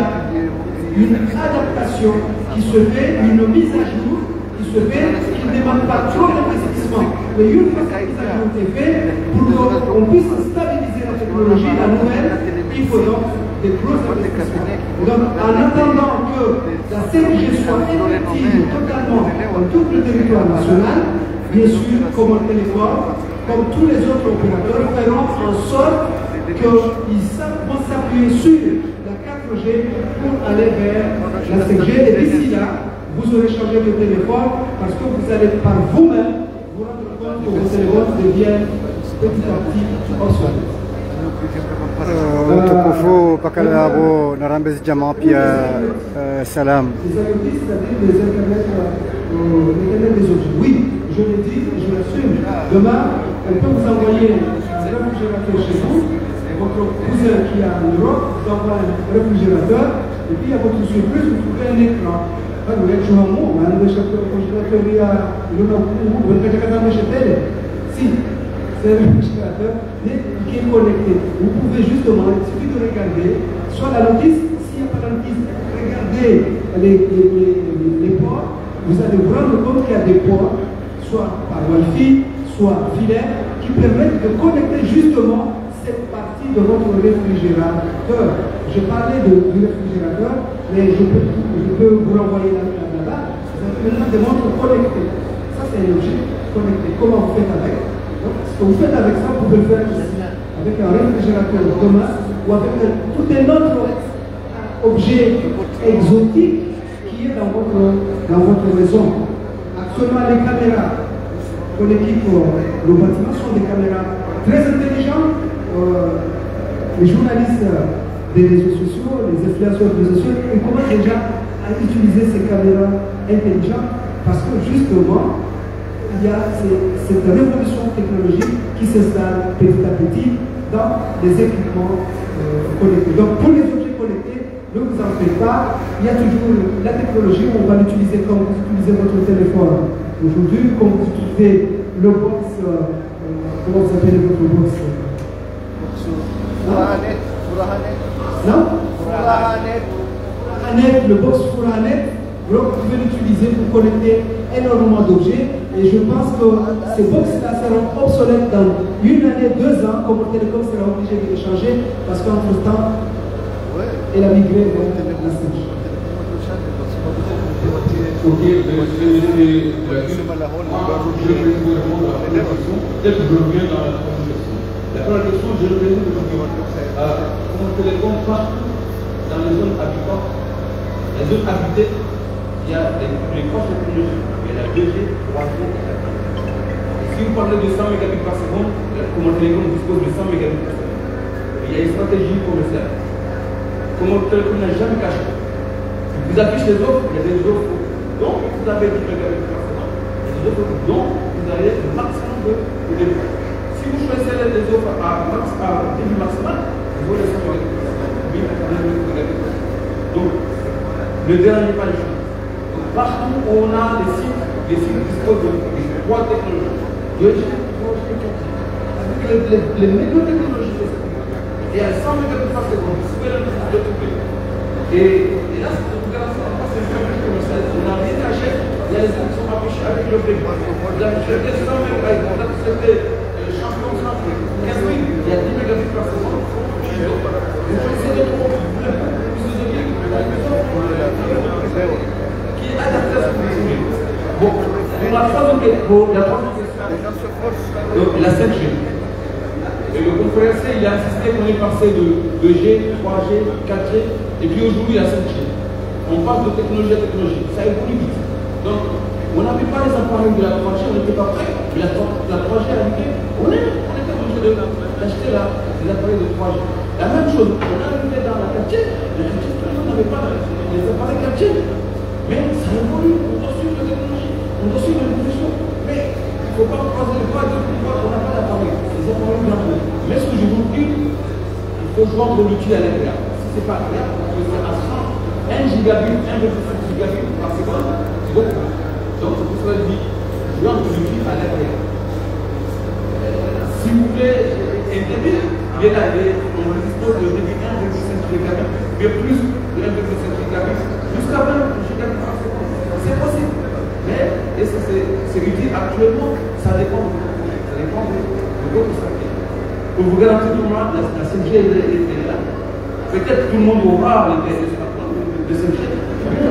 [SPEAKER 9] une adaptation qui se fait, une mise à jour qui se fait, qui ne demande pas trop d'investissement. Mais une fois que la mise à jour est faite, pour qu'on puisse stabiliser la technologie, la nouvelle, il faut donc des gros investissements. Donc en attendant que la 5G soit effective totalement dans tout le territoire national, bien sûr, comme un téléphone, comme tous les autres opérateurs, feront en sorte qu'ils vont s'appuyer sur la 4G pour aller vers la 5G. Et d'ici là, vous aurez changé de téléphone parce que vous allez par vous-même vous rendre compte que vos téléphones deviennent petit à petit obsolètes.
[SPEAKER 13] Utukufu Pakalabu Narambes Jama pia Salam.
[SPEAKER 9] Les IoT, c'est-à-dire les Internet des objets. Oui, je l'ai dit, je l'assume. Demain, elle peut vous envoyer un réfrigérateur chez vous. Votre cousin qui est en Europe vous envoie un réfrigérateur. Et puis à votre surprise, vous trouvez un écran. Vous êtes sur un mot, mais le réfrigérateur, il y a vous faites chez télé. Si, c'est un réfrigérateur, mais qui est connecté. Vous pouvez justement, il suffit de regarder, soit la notice, s'il n'y a pas de notice, regardez les ports, vous allez vous rendre compte qu'il y a des ports, soit par Wi-Fi, soit filaire, qui permettent de connecter justement cette partie de votre réfrigérateur. Je parlais du réfrigérateur, mais je peux vous renvoyer là-bas. Vous avez maintenant des montres connectées. Ça, c'est un objet connecté. Comment vous faites avec? Donc, ce que vous faites avec ça, vous pouvez le faire avec un réfrigérateur demain ou avec tout un autre objet exotique qui est dans votre maison. Actuellement, les caméras qu'on équipe le bâtiment sont des caméras très intelligentes. Les journalistes des réseaux sociaux, les influenceurs des réseaux sociaux, ils commencent déjà à utiliser ces caméras intelligentes parce que justement, il y a cette révolution technologique qui s'installe petit à petit dans les équipements connectés. Donc pour les objets connectés, ne vous en faites pas, il y a toujours la technologie, on va l'utiliser comme vous utilisez votre téléphone aujourd'hui, comme vous utilisez le box, comment vous appelez votre box? Non? Le box Furahanet, vous pouvez l'utiliser pour connecter énormément d'objets et je pense que ces box-là seront obsolètes dans 1 année, 2 ans, comme le télécom sera obligé de les changer parce qu'entre-temps, elle a migré vers la 5G.
[SPEAKER 10] Ok, je vais vous répondre à la première question. Peut-être que je reviens dans la première question. La première question, je le présente mon téléphone partout dans les zones habitantes. Les zones habitées, il y a les grosses technologies. Il y a la 2G, 3G et 4G. Si vous parlez de 100 mégabits par seconde, mon téléphone dispose de 100 mégabits par seconde. Il y a une stratégie commerciale. Mon téléphone n'a jamais caché. Vous affichez les offres, il y a des offres dont vous avez 10 mégabits par seconde. Il y a des offres dont vous avez le maximum de débit. Si vous choisissez les offres à débit maximal, vous aurez 100 mégabits par seconde. 1000 à 1000 mégabits par seconde. Donc, le dernier pas le choix. Donc, partout où on a des sites disposent de 3 technologies. 2G, 3G et 4G. Avec les meilleures technologies possibles. Et à 100 mégabits par seconde, vous pouvez le trouver. Et là, grâce à ça, c'est une stratégie commerciale. On n'a rien caché, il y a les gens qui sont affichés avec le prix. Vous avez 100 mégabits, c'était champion 15 000, il y a 10 mégabits par seconde. Vous choisissez d'autres offres, vous voulez plus de données, qui est adapté à ce que vous voulez. Bon, la troisième question, la 5G. Et le conférencier, il a insisté qu'on est passé de 2G, 3G, 4G, et puis aujourd'hui, la 5G. On passe de technologie à technologie, ça évolue vite. Donc, on n'avait pas les appareils de la 3G, on n'était pas prêts. La 3G a arrivé, on était obligé d'acheter les appareils de 3G. La même chose, on est arrivé dans la 4G, la 4G, tout le monde n'avait pas les appareils 4G. Mais ça évolue, on doit suivre la technologie, on doit suivre l'évolution. Mais il ne faut pas croiser les bras de pouvoir, on n'a pas d'appareil. Les appareils bien. Mais ce que je vous dis, il faut joindre l'utile à l'agréable. Si ce n'est pas agréable, on peut faire à 1 gigabit, 1,5 gigabit par seconde, c'est beaucoup. Donc c'est pour cela que je dis, joindre l'utile à l'agréable. Si vous voulez un débit, il est là, on dispose de débit 1,5 gigabit, mais plus de 1,5 gigabit, jusqu'à 20 gigabit par seconde. C'est possible. Mais c'est utile actuellement, ça dépend de votre stratégie. Pour vous garantir tout le monde, la 5G est là. Peut-être tout le monde aura les smartphones de 5G. La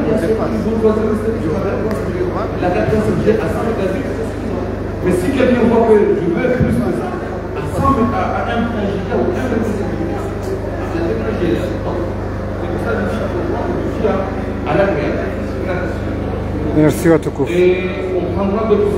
[SPEAKER 10] 4G 5G à 100 mégabits, c'est suffisant. Mais si quelqu'un voit que je veux plus que ça, à 1 giga ou 1,5 giga, la technologie est là. C'est pour ça que je dis qu'il faut prendre le à l'agréable.
[SPEAKER 13] Merci à tous.
[SPEAKER 10] Et on prendra d'autres